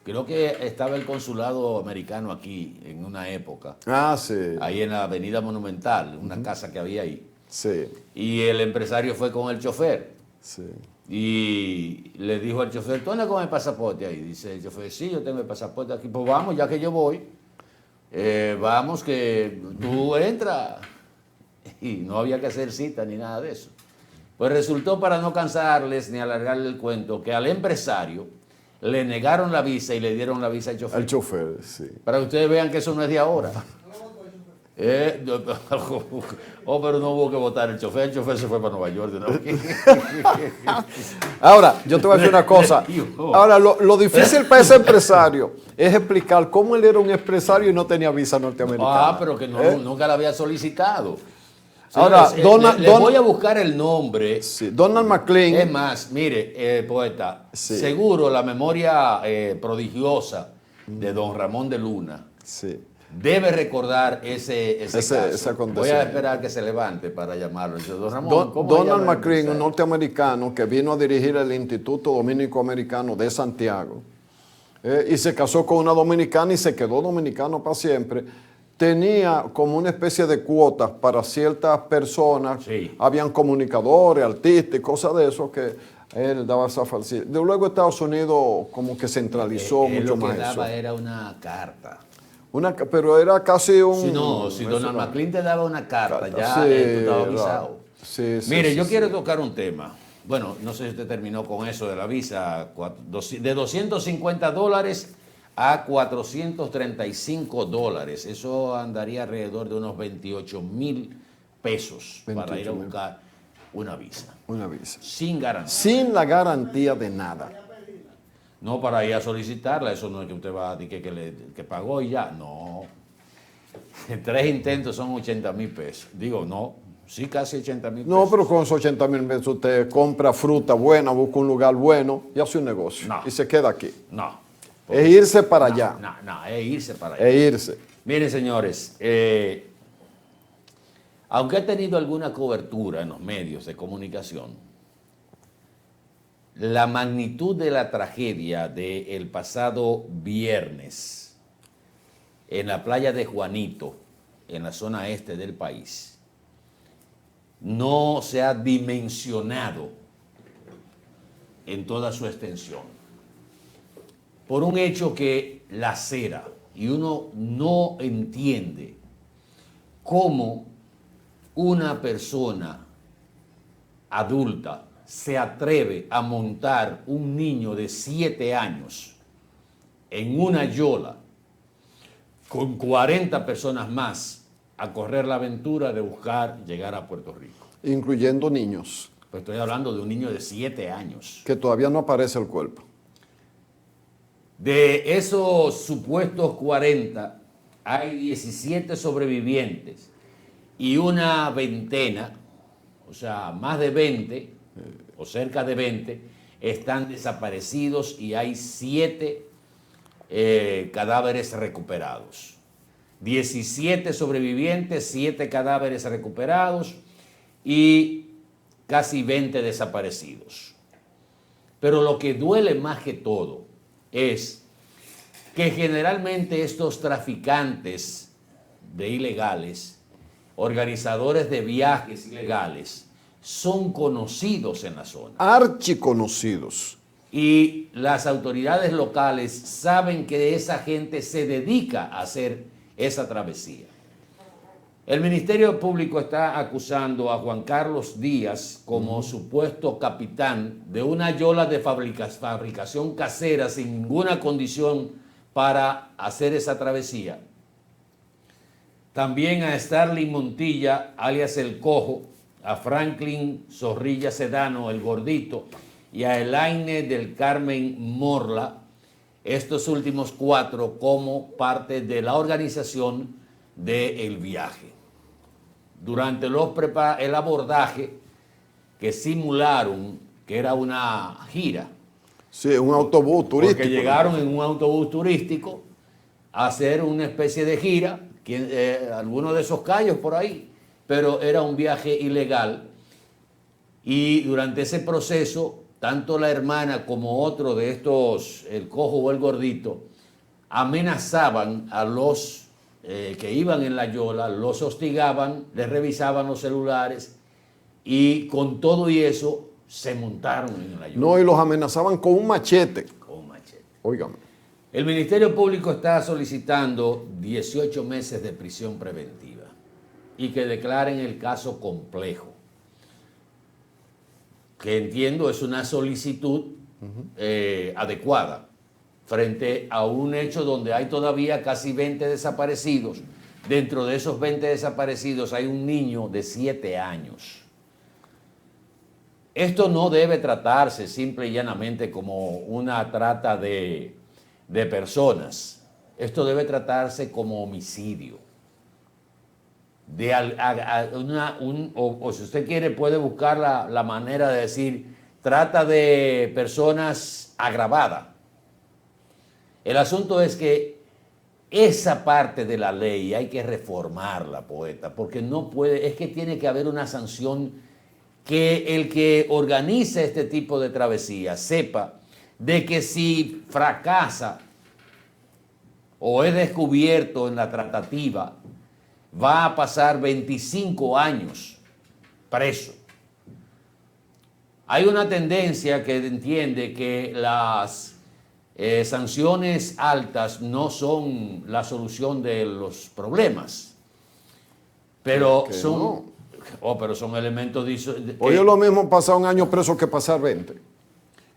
Creo que estaba el consulado americano aquí en una época. Ah, sí. Ahí en la Avenida Monumental, una casa que había ahí. Sí. Y el empresario fue con el chofer. Sí. Y le dijo al chofer, ¿tú andas con el pasaporte ahí? Dice el chofer, sí, yo tengo el pasaporte aquí. Pues vamos, ya que yo voy, vamos que tú entras. Y no había que hacer cita ni nada de eso. Pues resultó, para no cansarles ni alargarle el cuento, que al empresario le negaron la visa y le dieron la visa al chofer. Al chofer, sí. Para que ustedes vean que eso no es de ahora. Pero no hubo que votar el chofer se fue para Nueva York. ¿No? Ahora, yo te voy a decir una cosa. Ahora, lo difícil para ese empresario es explicar cómo él era un empresario y no tenía visa norteamericana. Pero que nunca la había solicitado. Ahora, Señores, le voy a buscar el nombre. Sí, Donald McLean. Es más, mire, poeta, seguro la memoria prodigiosa de don Ramón de Luna debe recordar ese caso. Voy a esperar que se levante para llamarlo. Don Ramón, Donald McLean, un norteamericano que vino a dirigir el Instituto Dominico Americano de Santiago y se casó con una dominicana y se quedó dominicano para siempre. Tenía como una especie de cuotas para ciertas personas. Habían comunicadores, artistas y cosas de eso que él daba esa facilidad. Luego Estados Unidos como que centralizó mucho más eso. Lo que daba era una carta. Pero era casi un... Si Donald McLean te daba una carta, ya tú estabas avisado. Mire, yo quiero tocar un tema. Bueno, no sé si usted terminó con eso de la visa. De $250 a $435. Eso andaría alrededor de unos 28,000 pesos para ir a buscar una visa. Una visa. Sin garantía. Sin la garantía de nada. No para ir a solicitarla, eso no es que usted va a decir que pagó y ya. No. 3 intentos son 80,000 pesos. Digo, no. Sí, casi 80,000 pesos. No, pero con esos 80,000 pesos usted compra fruta buena, busca un lugar bueno y hace un negocio. No. Y se queda aquí. No. Es irse para allá. No, es irse para allá. Es irse. Miren, señores, aunque ha tenido alguna cobertura en los medios de comunicación, la magnitud de la tragedia del pasado viernes en la playa de Juanito, en la zona este del país, no se ha dimensionado en toda su extensión. Por un hecho que lacera y uno no entiende cómo una persona adulta se atreve a montar un niño de 7 años en una yola con 40 personas más a correr la aventura de buscar llegar a Puerto Rico. Incluyendo niños. Pues estoy hablando de un niño de 7 años. Que todavía no aparece el cuerpo. De esos supuestos 40, hay 17 sobrevivientes y una veintena, o sea, más de 20 o cerca de 20, están desaparecidos y hay 7 cadáveres recuperados. 17 sobrevivientes, 7 cadáveres recuperados y casi 20 desaparecidos. Pero lo que duele más que todo es que generalmente estos traficantes de ilegales, organizadores de viajes ilegales, son conocidos en la zona. Archiconocidos. Y las autoridades locales saben que esa gente se dedica a hacer esa travesía. El Ministerio Público está acusando a Juan Carlos Díaz como supuesto capitán de una yola de fabricación casera sin ninguna condición para hacer esa travesía. También a Starling Montilla, alias El Cojo, a Franklin Zorrilla Sedano, El Gordito, y a Elaine del Carmen Morla, estos últimos 4 como parte de la organización del viaje. Durante el abordaje que simularon que era una gira. Sí, un autobús turístico. Porque llegaron en un autobús turístico a hacer una especie de gira, algunos de esos callos por ahí, pero era un viaje ilegal. Y durante ese proceso, tanto la hermana como otro de estos, el Cojo o el Gordito, amenazaban a los que iban en la yola, los hostigaban, les revisaban los celulares y con todo y eso se montaron en la yola. No, y los amenazaban con un machete. Con un machete. Óigame. El Ministerio Público está solicitando 18 meses de prisión preventiva y que declaren el caso complejo. Que entiendo es una solicitud adecuada frente a un hecho donde hay todavía casi 20 desaparecidos. Dentro de esos 20 desaparecidos hay un niño de 7 años. Esto no debe tratarse simple y llanamente como una trata de personas. Esto debe tratarse como homicidio. o si usted quiere puede buscar la manera de decir, trata de personas agravadas. El asunto es que esa parte de la ley hay que reformarla, poeta, porque no puede, es que tiene que haber una sanción que el que organiza este tipo de travesía sepa de que si fracasa o es descubierto en la tratativa, va a pasar 25 años preso. Hay una tendencia que entiende que las sanciones altas no son la solución de los problemas, pero pero son elementos de... Oye, lo mismo pasar un año preso que pasar 20.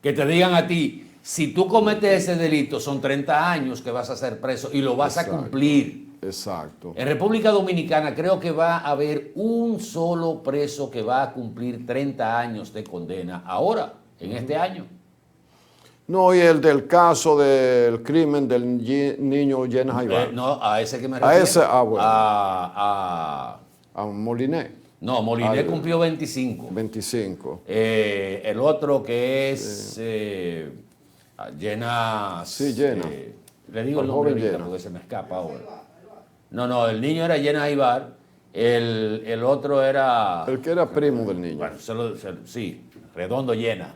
Que te digan a ti, si tú cometes ese delito, son 30 años que vas a ser preso y lo vas a cumplir. Exacto. En República Dominicana creo que va a haber un solo preso que va a cumplir 30 años de condena ahora, en este año. No, y el del caso del crimen del niño Llena Jaibar. No, a ese que me refiero. A ese, bueno. A Moliné. No, Moliné cumplió 25. 25. El otro que es Llena. Sí, Llena. Le digo el nombre ahorita porque se me escapa ahora. No, el niño era Llena Jaibar. El otro era. El que era primo del niño. Bueno, sí, Redondo Llena.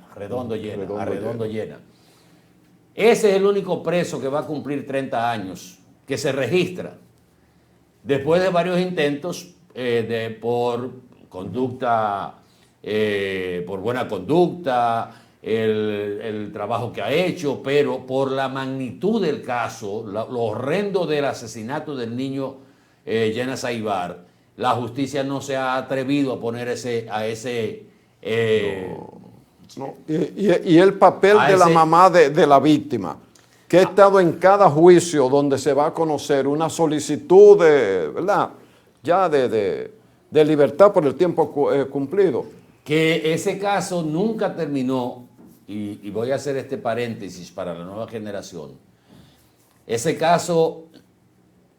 Ese es el único preso que va a cumplir 30 años, que se registra. Después de varios intentos por conducta, por buena conducta, el trabajo que ha hecho, pero por la magnitud del caso, lo horrendo del asesinato del niño Llena Jaibar, la justicia no se ha atrevido a poner Y el papel de la mamá de la víctima, que ha estado en cada juicio donde se va a conocer una solicitud de, ¿verdad? Ya de libertad por el tiempo cumplido. Que ese caso nunca terminó, y voy a hacer este paréntesis para la nueva generación. Ese caso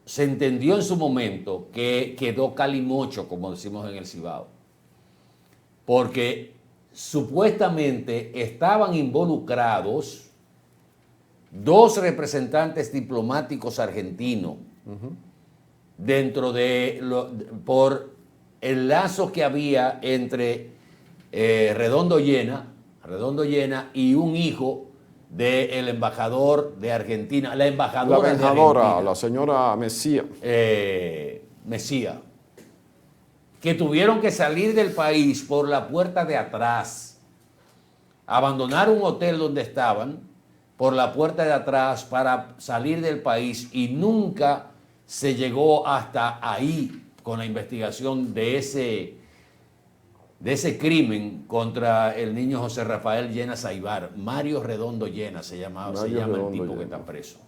se entendió en su momento que quedó calimocho, como decimos en el Cibao, porque supuestamente estaban involucrados 2 representantes diplomáticos argentinos dentro por el lazo que había entre Redondo Llena y un hijo del embajador de Argentina, la embajadora, la señora Mesía. Mesía, que tuvieron que salir del país por la puerta de atrás, abandonar un hotel donde estaban por la puerta de atrás para salir del país, y nunca se llegó hasta ahí con la investigación de ese crimen contra el niño José Rafael Llena Jaibar. Mario Redondo Llena se llama el tipo que está preso.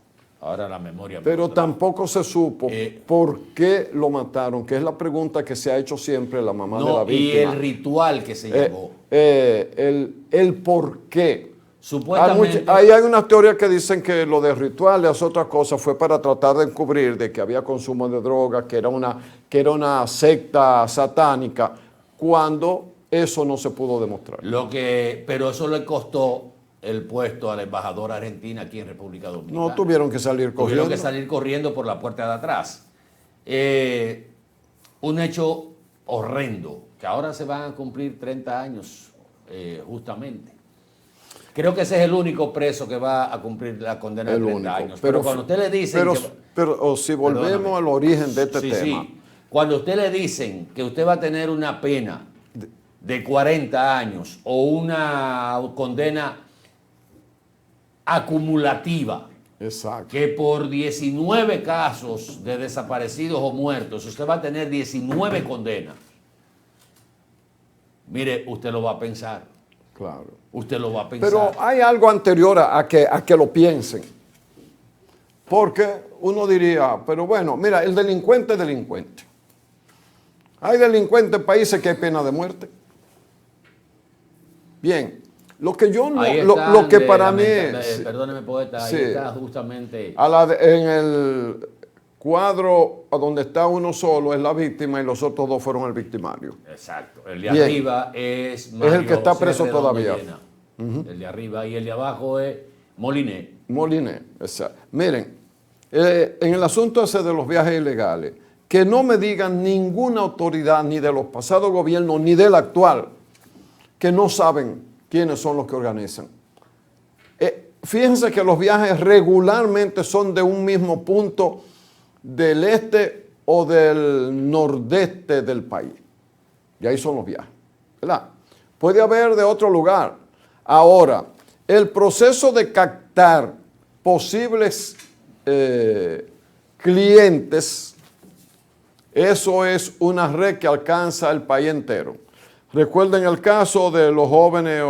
Ahora la memoria. Pero tampoco se supo por qué lo mataron, que es la pregunta que se ha hecho siempre la mamá de la víctima. Y el ritual que se llevó. El por qué. Supuestamente. Ahí hay unas teorías que dicen que lo de rituales, otra cosa, fue para tratar de encubrir de que había consumo de drogas, que era una secta satánica, cuando eso no se pudo demostrar. Pero eso le costó el puesto al embajador argentino aquí en República Dominicana. No, tuvieron que salir corriendo. Tuvieron que salir corriendo por la puerta de atrás. Un hecho horrendo, que ahora se van a cumplir 30 años justamente. Creo que ese es el único preso que va a cumplir la condena de 30 años. Pero cuando usted le dicen... Pero si volvemos al origen de este tema. Sí. Cuando usted le dicen que usted va a tener una pena de 40 años o una condena acumulativa, exacto, que por 19 casos de desaparecidos o muertos usted va a tener 19 condenas, mire, usted lo va a pensar. Claro. Usted lo va a pensar. Pero hay algo anterior a que lo piensen. Porque uno diría, pero bueno, mira, el delincuente es delincuente. Hay delincuentes en países que hay pena de muerte. Bien, lo que yo no, lo que para mí es... Perdóneme, poeta, ahí sí, está justamente... cuadro a donde está uno solo es la víctima y los otros dos fueron el victimario. Exacto. El de Bien. arriba es Mario Es el que está preso Cerredo todavía. Mollena. El de arriba y el de abajo es Moliné. Moliné, exacto. Miren, en el asunto ese de los viajes ilegales, que no me digan ninguna autoridad, ni de los pasados gobiernos, ni del actual, que no saben quiénes son los que organizan. Fíjense que los viajes regularmente son de un mismo punto del este o del nordeste del país. Y ahí son los viajes, ¿verdad? Puede haber de otro lugar. Ahora, el proceso de captar posibles clientes, eso es una red que alcanza el país entero. Recuerden el caso de los jóvenes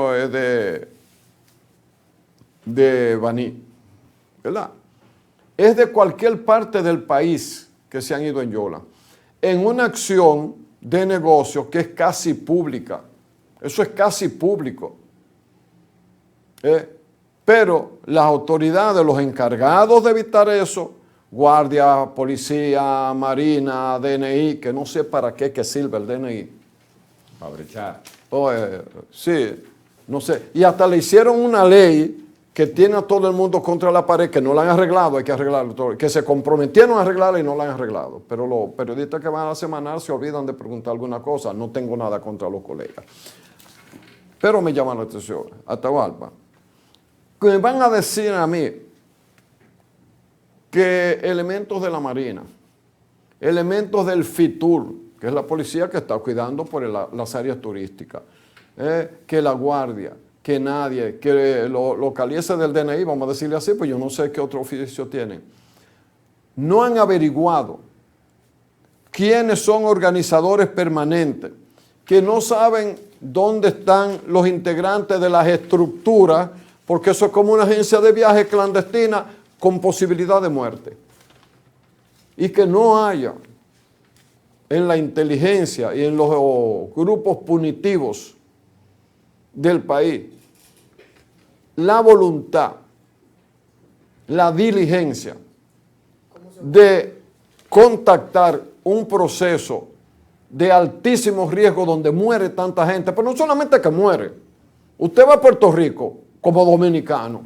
de Baní, ¿verdad? Es de cualquier parte del país que se han ido en Yola, en una acción de negocio que es casi pública. Eso es casi público. Pero las autoridades, los encargados de evitar eso, guardia, policía, marina, DNI, que no sé para qué que sirve el DNI. Para brechar. Sí, no sé. Y hasta le hicieron una ley que tiene a todo el mundo contra la pared, que no la han arreglado, hay que arreglarlo todo, que se comprometieron a arreglarla y no la han arreglado. Pero los periodistas que van a la semanal se olvidan de preguntar alguna cosa. No tengo nada contra los colegas. Pero me llama la atención, Atahualpa, que me van a decir a mí que elementos de la Marina, elementos del FITUR, que es la policía que está cuidando por las áreas turísticas, que la guardia, que nadie, que los calieses del DNI, vamos a decirle así, pues yo no sé qué otro oficio tienen, no han averiguado quiénes son organizadores permanentes, que no saben dónde están los integrantes de las estructuras, porque eso es como una agencia de viaje clandestina con posibilidad de muerte. Y que no haya en la inteligencia y en los grupos punitivos del país la voluntad, la diligencia de contactar un proceso de altísimo riesgo donde muere tanta gente, pero no solamente que muere. Usted va a Puerto Rico como dominicano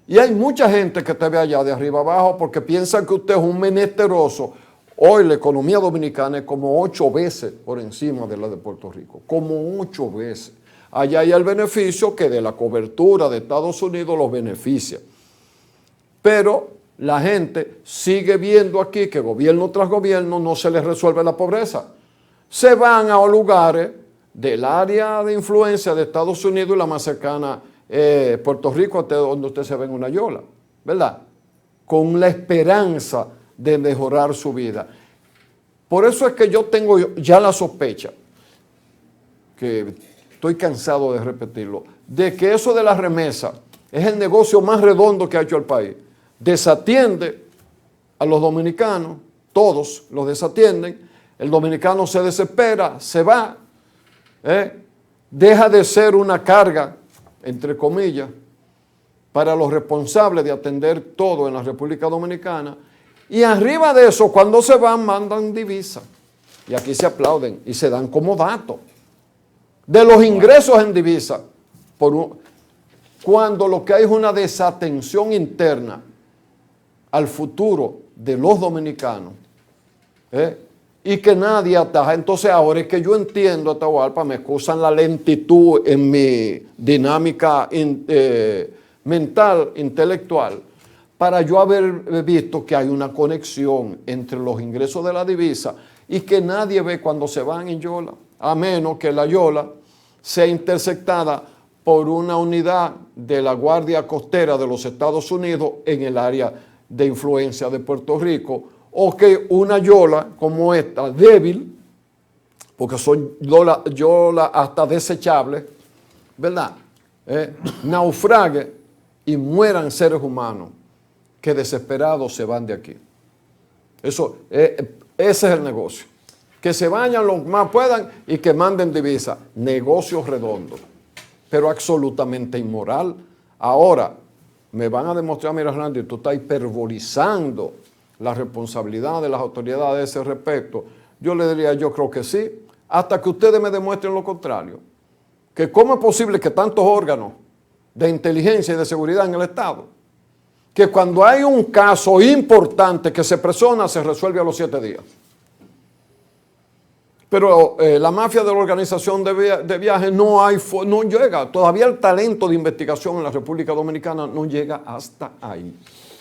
y hay mucha gente que te ve allá de arriba abajo porque piensan que usted es un menesteroso. Hoy la economía dominicana es como 8 veces por encima de la de Puerto Rico, como 8 veces. Allá hay el beneficio que de la cobertura de Estados Unidos los beneficia. Pero la gente sigue viendo aquí que gobierno tras gobierno no se les resuelve la pobreza. Se van a lugares del área de influencia de Estados Unidos y la más cercana, Puerto Rico, donde usted se ve en una yola, ¿verdad? Con la esperanza de mejorar su vida. Por eso es que yo tengo ya la sospecha, que estoy cansado de repetirlo, de que eso de la remesa es el negocio más redondo que ha hecho el país. Desatiende a los dominicanos, todos los desatienden, el dominicano se desespera, se va, deja de ser una carga, entre comillas, para los responsables de atender todo en la República Dominicana, y arriba de eso, cuando se van, mandan divisas, y aquí se aplauden y se dan como datos de los ingresos en divisa, cuando lo que hay es una desatención interna al futuro de los dominicanos, y que nadie ataja. Entonces ahora es que yo entiendo, Atahualpa, me excusan la lentitud en mi dinámica mental, intelectual, para yo haber visto que hay una conexión entre los ingresos de la divisa y que nadie ve cuando se van en Yola, a menos que la Yola sea interceptada por una unidad de la Guardia Costera de los Estados Unidos en el área de influencia de Puerto Rico, o que una yola como esta, débil, porque son yolas hasta desechables, ¿verdad? Naufrague y mueran seres humanos que desesperados se van de aquí. Eso, ese es el negocio. Que se vayan lo más puedan y que manden divisas. Negocio redondo, pero absolutamente inmoral. Ahora, me van a demostrar, mira, Randy, tú estás hiperbolizando la responsabilidad de las autoridades a ese respecto, yo le diría, yo creo que sí, hasta que ustedes me demuestren lo contrario. Que cómo es posible que tantos órganos de inteligencia y de seguridad en el Estado, que cuando hay un caso importante que se persona, se resuelve a los 7 días. Pero la mafia de la organización de viajes no llega. Todavía el talento de investigación en la República Dominicana no llega hasta ahí.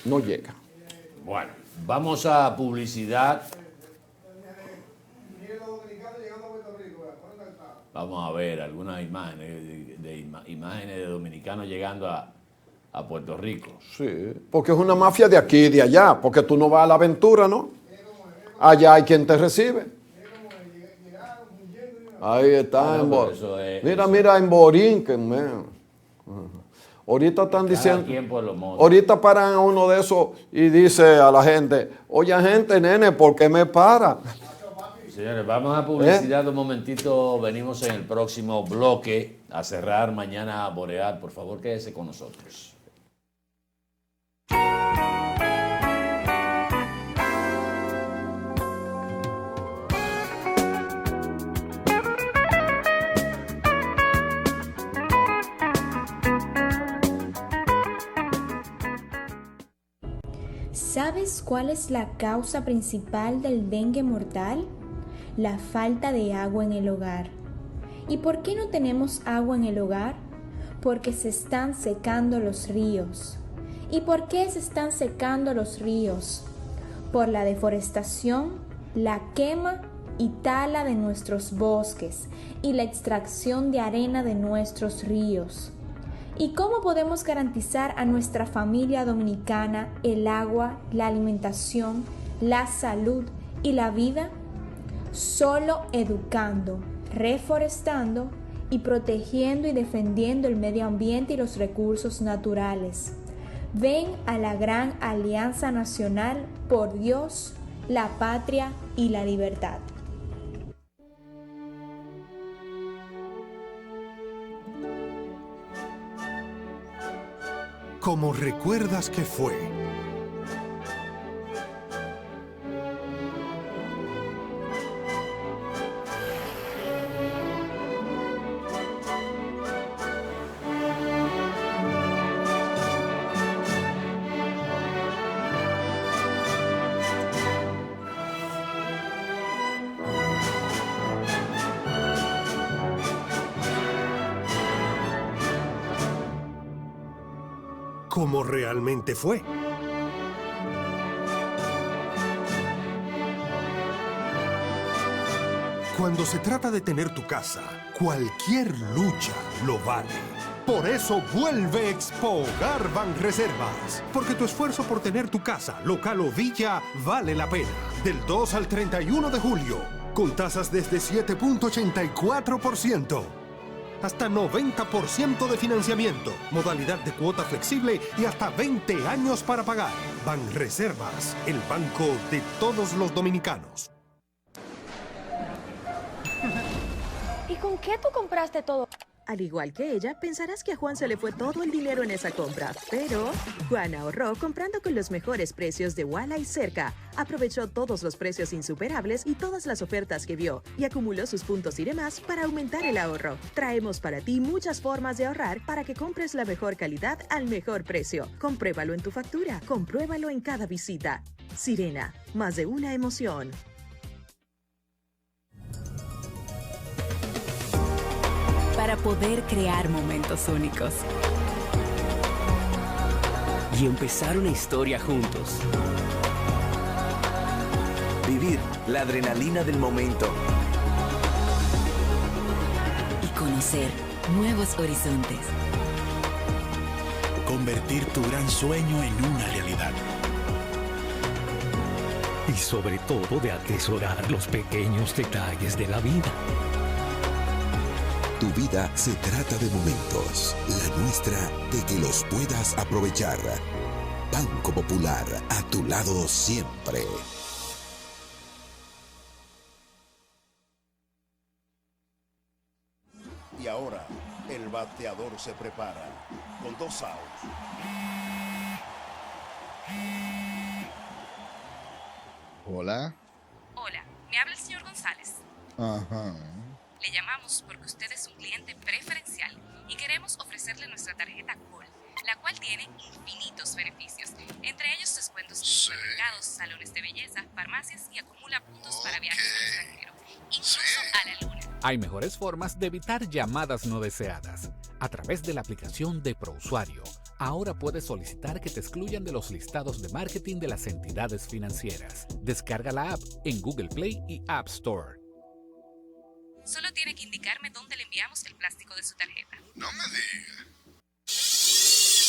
No llega. Bueno, vamos a publicidad. Vamos a ver algunas imágenes imágenes de dominicanos llegando a Puerto Rico. Sí, porque es una mafia de aquí y de allá, porque tú no vas a la aventura, ¿no? Allá hay quien te recibe. Ahí está. Mira, en Borinquen. Ahorita están diciendo, ahorita paran a uno de esos y dice a la gente, oye gente, nene, ¿por qué me para? Señores, vamos a publicidad un momentito, venimos en el próximo bloque a cerrar Mañana Boreal. Por favor, quédese con nosotros. ¿Sabes cuál es la causa principal del dengue mortal? La falta de agua en el hogar. ¿Y por qué no tenemos agua en el hogar? Porque se están secando los ríos. ¿Y por qué se están secando los ríos? Por la deforestación, la quema y tala de nuestros bosques y la extracción de arena de nuestros ríos. ¿Y cómo podemos garantizar a nuestra familia dominicana el agua, la alimentación, la salud y la vida? Solo educando, reforestando y protegiendo y defendiendo el medio ambiente y los recursos naturales. Ven a la gran Alianza Nacional por Dios, la patria y la libertad. Como recuerdas que fue. Como realmente fue. Cuando se trata de tener tu casa, cualquier lucha lo vale. Por eso vuelve Expogar Banreservas. Porque tu esfuerzo por tener tu casa, local o villa, vale la pena. Del 2 al 31 de julio, con tasas desde 7.84%. Hasta 90% de financiamiento, modalidad de cuota flexible y hasta 20 años para pagar. Banreservas, el banco de todos los dominicanos. ¿Y con qué tú compraste todo? Al igual que ella, pensarás que a Juan se le fue todo el dinero en esa compra, pero Juan ahorró comprando con los mejores precios de Walla y Cerca. Aprovechó todos los precios insuperables y todas las ofertas que vio y acumuló sus puntos y demás para aumentar el ahorro. Traemos para ti muchas formas de ahorrar para que compres la mejor calidad al mejor precio. Compruébalo en tu factura, compruébalo en cada visita. Sirena, más de una emoción. Para poder crear momentos únicos y empezar una historia juntos. Vivir la adrenalina del momento. Y conocer nuevos horizontes. Convertir tu gran sueño en una realidad. Y sobre todo de atesorar los pequeños detalles de la vida. Tu vida se trata de momentos, la nuestra de que los puedas aprovechar. Banco Popular, a tu lado siempre. Y ahora, el bateador se prepara con 2 outs. Hola. Hola, me habla el señor González. Ajá. Le llamamos porque usted es un cliente preferencial y queremos ofrecerle nuestra tarjeta Gold, la cual tiene infinitos beneficios, entre ellos descuentos en supermercados, salones de belleza, farmacias y acumula puntos para viajes al extranjero, incluso a la luna. Hay mejores formas de evitar llamadas no deseadas. A través de la aplicación de ProUsuario, ahora puedes solicitar que te excluyan de los listados de marketing de las entidades financieras. Descarga la app en Google Play y App Store. Solo tiene que indicarme dónde le enviamos el plástico de su tarjeta. No me diga.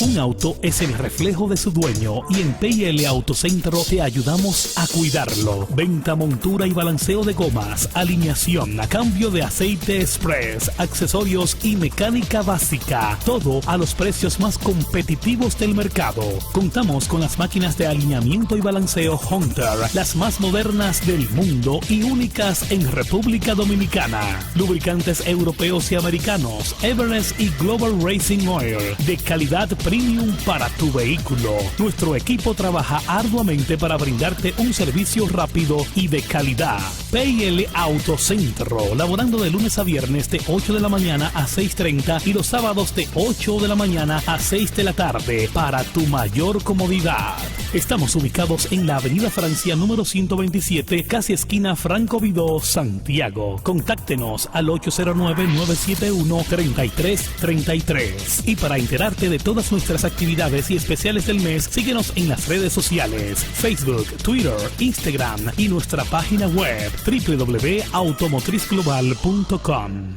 Un auto es el reflejo de su dueño y en PL Autocentro te ayudamos a cuidarlo. Venta, montura y balanceo de gomas, alineación, cambio de aceite express, accesorios y mecánica básica. Todo a los precios más competitivos del mercado. Contamos con las máquinas de alineamiento y balanceo Hunter, las más modernas del mundo y únicas en República Dominicana. Lubricantes europeos y americanos, Everest y Global Racing Oil, de calidad premium para tu vehículo. Nuestro equipo trabaja arduamente para brindarte un servicio rápido y de calidad. PL Autocentro, laborando de lunes a viernes de 8 de la mañana a 6:30 y los sábados de 8 de la mañana a 6 de la tarde para tu mayor comodidad. Estamos ubicados en la Avenida Francia número 127, casi esquina Franco Vidó, Santiago. Contáctenos al 809-971-3333. Y para enterarte de todas nuestras actividades y especiales del mes, síguenos en las redes sociales, Facebook, Twitter, Instagram y nuestra página web www.automotrizglobal.com.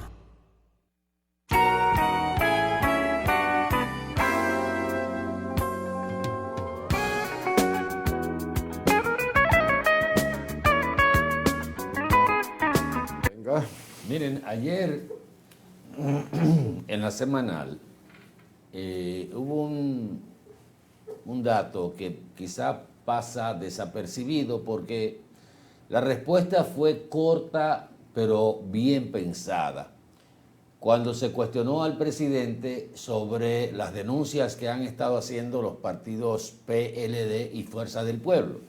Miren, ayer en la semanal hubo un dato que quizá pasa desapercibido porque la respuesta fue corta pero bien pensada. Cuando se cuestionó al presidente sobre las denuncias que han estado haciendo los partidos PLD y Fuerza del Pueblo,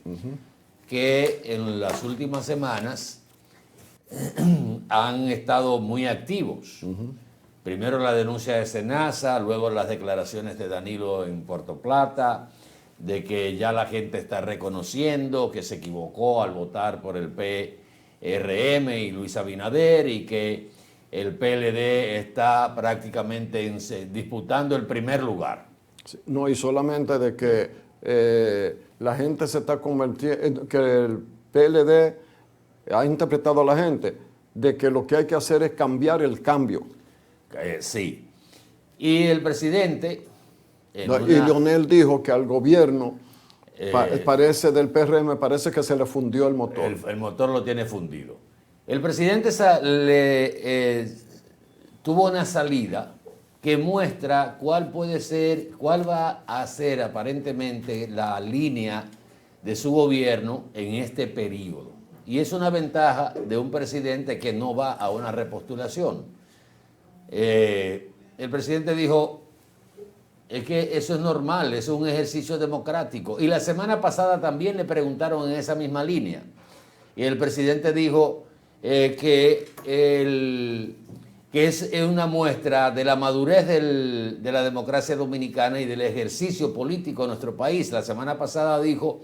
que en las últimas semanas han estado muy activos. Primero la denuncia de Senasa, luego las declaraciones de Danilo en Puerto Plata, de que ya la gente está reconociendo que se equivocó al votar por el PRM y Luis Abinader y que el PLD está prácticamente disputando el primer lugar. Sí, no, y solamente de que la gente se está convirtiendo, que el PLD ha interpretado a la gente de que lo que hay que hacer es cambiar el cambio. Sí. Y el presidente... Y Leonel dijo que al gobierno parece del PRM, parece que se le fundió el motor. El motor lo tiene fundido. El presidente tuvo una salida que muestra cuál va a ser aparentemente la línea de su gobierno en este periodo. Y es una ventaja de un presidente que no va a una repostulación. El presidente dijo, es que eso es normal, eso es un ejercicio democrático. Y la semana pasada también le preguntaron en esa misma línea. Y el presidente dijo que es una muestra de la madurez de la democracia dominicana y del ejercicio político de nuestro país. La semana pasada dijo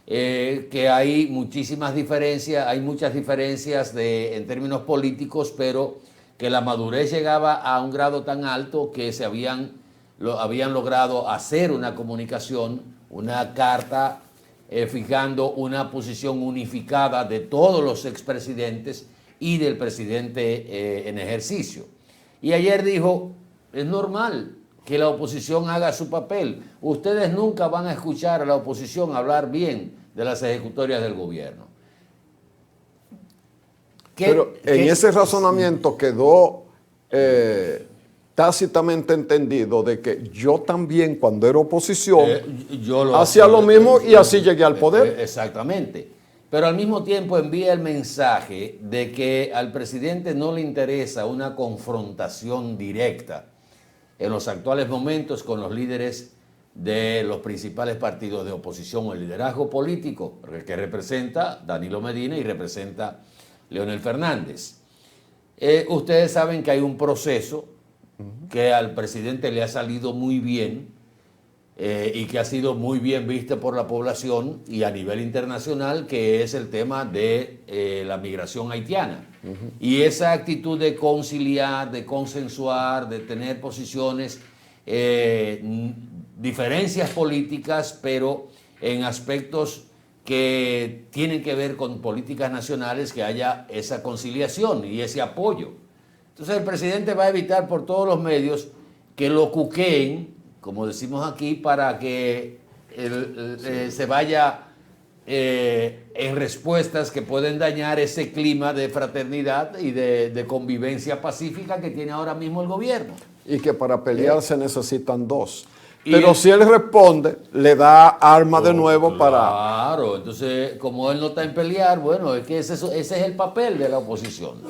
que hay muchísimas diferencias, hay muchas diferencias en términos políticos, pero que la madurez llegaba a un grado tan alto que habían logrado hacer una comunicación, una carta fijando una posición unificada de todos los expresidentes y del presidente en ejercicio. Y ayer dijo, es normal que la oposición haga su papel. Ustedes nunca van a escuchar a la oposición hablar bien de las ejecutorias del gobierno. Pero en ese razonamiento quedó tácitamente entendido de que yo también cuando era oposición hacía lo mismo y así llegué al poder. Exactamente. Pero al mismo tiempo envía el mensaje de que al presidente no le interesa una confrontación directa en los actuales momentos con los líderes de los principales partidos de oposición o el liderazgo político que representa Danilo Medina y representa Leonel Fernández. Ustedes saben que hay un proceso que al presidente le ha salido muy bien y que ha sido muy bien visto por la población y a nivel internacional, que es el tema de la migración haitiana. Y esa actitud de conciliar, de consensuar, de tener posiciones, diferencias políticas, pero en aspectos que tienen que ver con políticas nacionales, que haya esa conciliación y ese apoyo. Entonces el presidente va a evitar por todos los medios que lo cuqueen, como decimos aquí, para que se vaya en respuestas que pueden dañar ese clima de fraternidad y de convivencia pacífica que tiene ahora mismo el gobierno. Y que para pelear se necesitan dos. Pero si él responde, le da arma de nuevo para... Claro, entonces como él no está en pelear, bueno, es que ese es el papel de la oposición.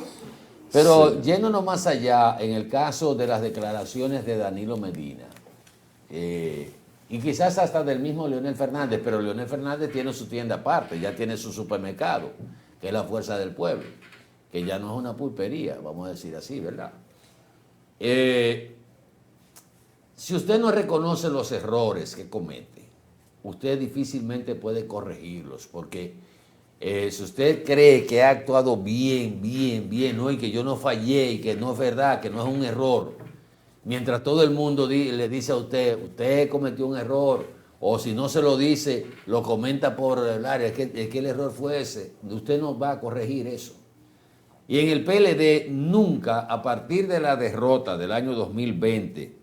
Pero yéndonos más allá, en el caso de las declaraciones de Danilo Medina, y quizás hasta del mismo Leonel Fernández, pero Leonel Fernández tiene su tienda aparte, ya tiene su supermercado, que es la Fuerza del Pueblo, que ya no es una pulpería, vamos a decir así, ¿verdad? Si usted no reconoce los errores que comete, usted difícilmente puede corregirlos, porque si usted cree que ha actuado bien, ¿no? Y que yo no fallé y que no es verdad, que no es un error, mientras todo el mundo le dice a usted cometió un error, o si no se lo dice, lo comenta por el área, es que el error fue ese, usted no va a corregir eso. Y en el PLD nunca, a partir de la derrota del año 2020,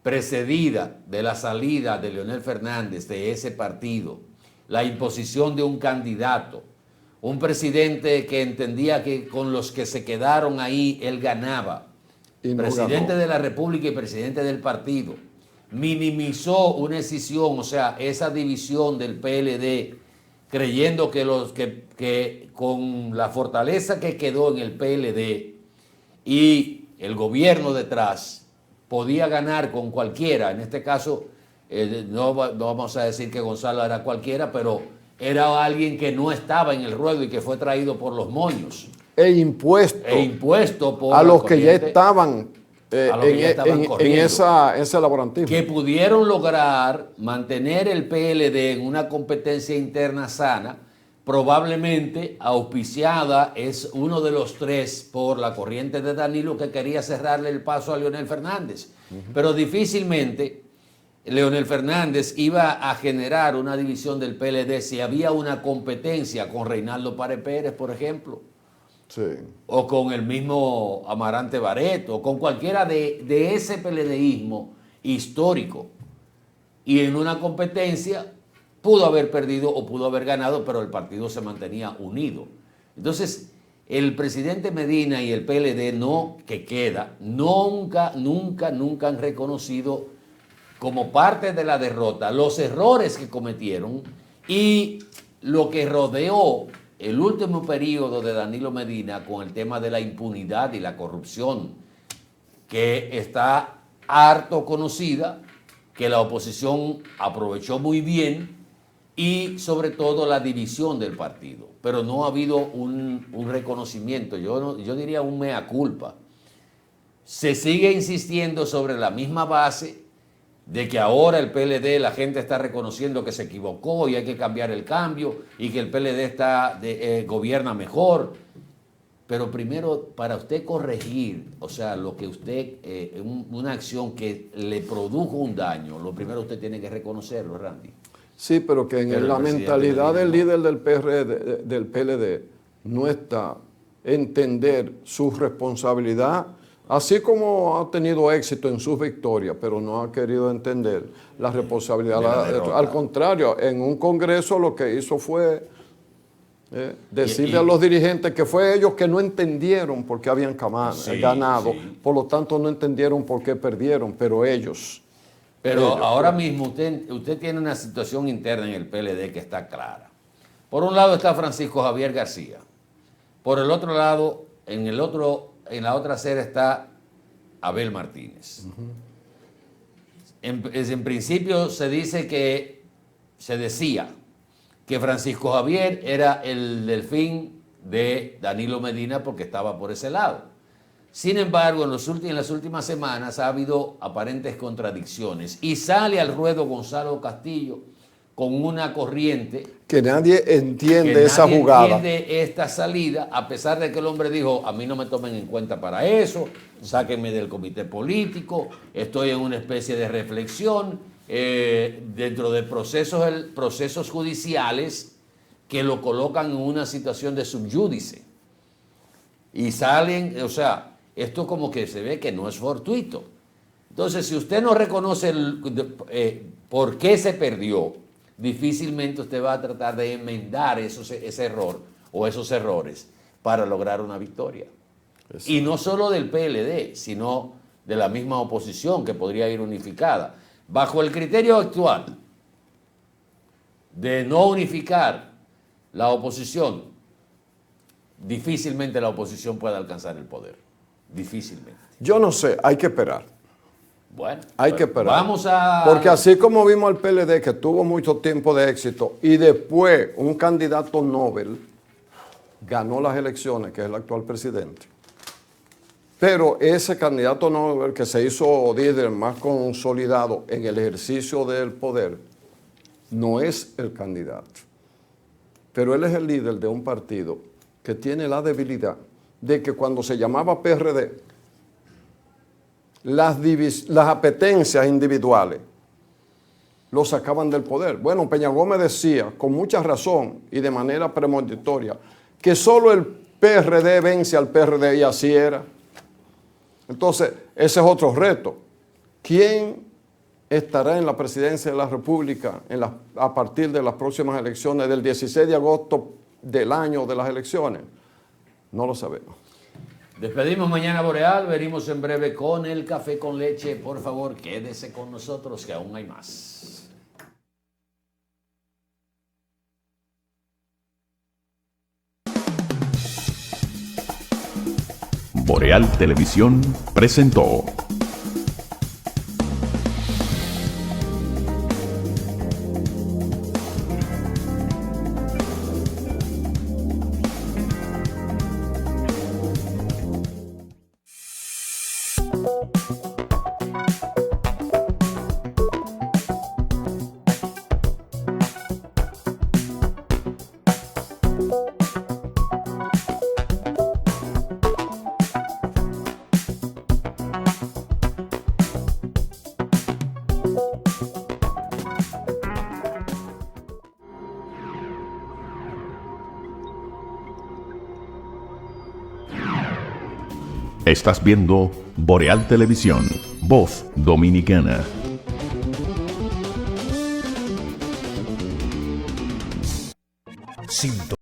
precedida de la salida de Leonel Fernández de ese partido, la imposición de un candidato, un presidente que entendía que con los que se quedaron ahí él ganaba, presidente de la República y presidente del partido, minimizó una escisión, o sea, esa división del PLD, creyendo que con la fortaleza que quedó en el PLD y el gobierno detrás, podía ganar con cualquiera. En este caso, no vamos a decir que Gonzalo era cualquiera, pero era alguien que no estaba en el ruedo y que fue traído por los moños. E impuesto por a los que ya estaban en ese laborantismo. Que pudieron lograr mantener el PLD en una competencia interna sana, probablemente auspiciada, es uno de los tres por la corriente de Danilo, que quería cerrarle el paso a Leonel Fernández. Pero difícilmente Leonel Fernández iba a generar una división del PLD si había una competencia con Reinaldo Párez Pérez, por ejemplo. O con el mismo Amarante Barreto, o con cualquiera de ese PLDismo histórico. Y en una competencia pudo haber perdido o pudo haber ganado, pero el partido se mantenía unido. Entonces, el presidente Medina y el PLD nunca han reconocido como parte de la derrota los errores que cometieron y lo que rodeó el último periodo de Danilo Medina con el tema de la impunidad y la corrupción, que está harto conocida, que la oposición aprovechó muy bien, y sobre todo la división del partido. Pero no ha habido un reconocimiento, yo diría un mea culpa. Se sigue insistiendo sobre la misma base de que ahora el PLD, la gente está reconociendo que se equivocó y hay que cambiar el cambio y que el PLD gobierna mejor. Pero primero, para usted corregir, o sea, lo que usted, una acción que le produjo un daño, lo primero usted tiene que reconocerlo, Randy. Sí, pero que en la mentalidad del líder del PLD no está entender su responsabilidad, así como ha tenido éxito en sus victorias, pero no ha querido entender la responsabilidad. Al contrario, en un congreso lo que hizo fue decirle a los dirigentes que fue ellos que no entendieron por qué habían ganado, por lo tanto no entendieron por qué perdieron, pero ellos... Pero ahora mismo usted tiene una situación interna en el PLD que está clara. Por un lado está Francisco Javier García. Por el otro lado, en la otra acera está Abel Martínez. en principio se decía que Francisco Javier era el delfín de Danilo Medina porque estaba por ese lado. Sin embargo, en las últimas semanas ha habido aparentes contradicciones y sale al ruedo Gonzalo Castillo con una corriente que nadie entiende esa jugada. Entiende esta salida, a pesar de que el hombre dijo, a mí no me tomen en cuenta para eso, sáquenme del comité político, estoy en una especie de reflexión dentro de procesos judiciales que lo colocan en una situación de subyúdice. Y salen, o sea, esto como que se ve que no es fortuito. Entonces, si usted no reconoce por qué se perdió, difícilmente usted va a tratar de enmendar ese error o esos errores para lograr una victoria. Eso. Y no solo del PLD, sino de la misma oposición que podría ir unificada. Bajo el criterio actual de no unificar la oposición, difícilmente la oposición pueda alcanzar el poder. Difícilmente. Yo no sé, hay que esperar. Bueno, hay que esperar. Vamos porque así como vimos al PLD que tuvo mucho tiempo de éxito y después un candidato Nobel ganó las elecciones, que es el actual presidente. Pero ese candidato Nobel que se hizo líder más consolidado en el ejercicio del poder, no es el candidato. Pero él es el líder de un partido que tiene la debilidad de que cuando se llamaba PRD, las apetencias individuales lo sacaban del poder. Bueno, Peña Gómez decía, con mucha razón y de manera premonitoria, que solo el PRD vence al PRD, y así era. Entonces, ese es otro reto. ¿Quién estará en la presidencia de la República a partir de las próximas elecciones del 16 de agosto del año de las elecciones? No lo sabemos. Despedimos Mañana Boreal, venimos en breve con el café con leche. Por favor, quédese con nosotros que aún hay más. Boreal Televisión presentó Estás viendo Boreal Televisión, voz dominicana.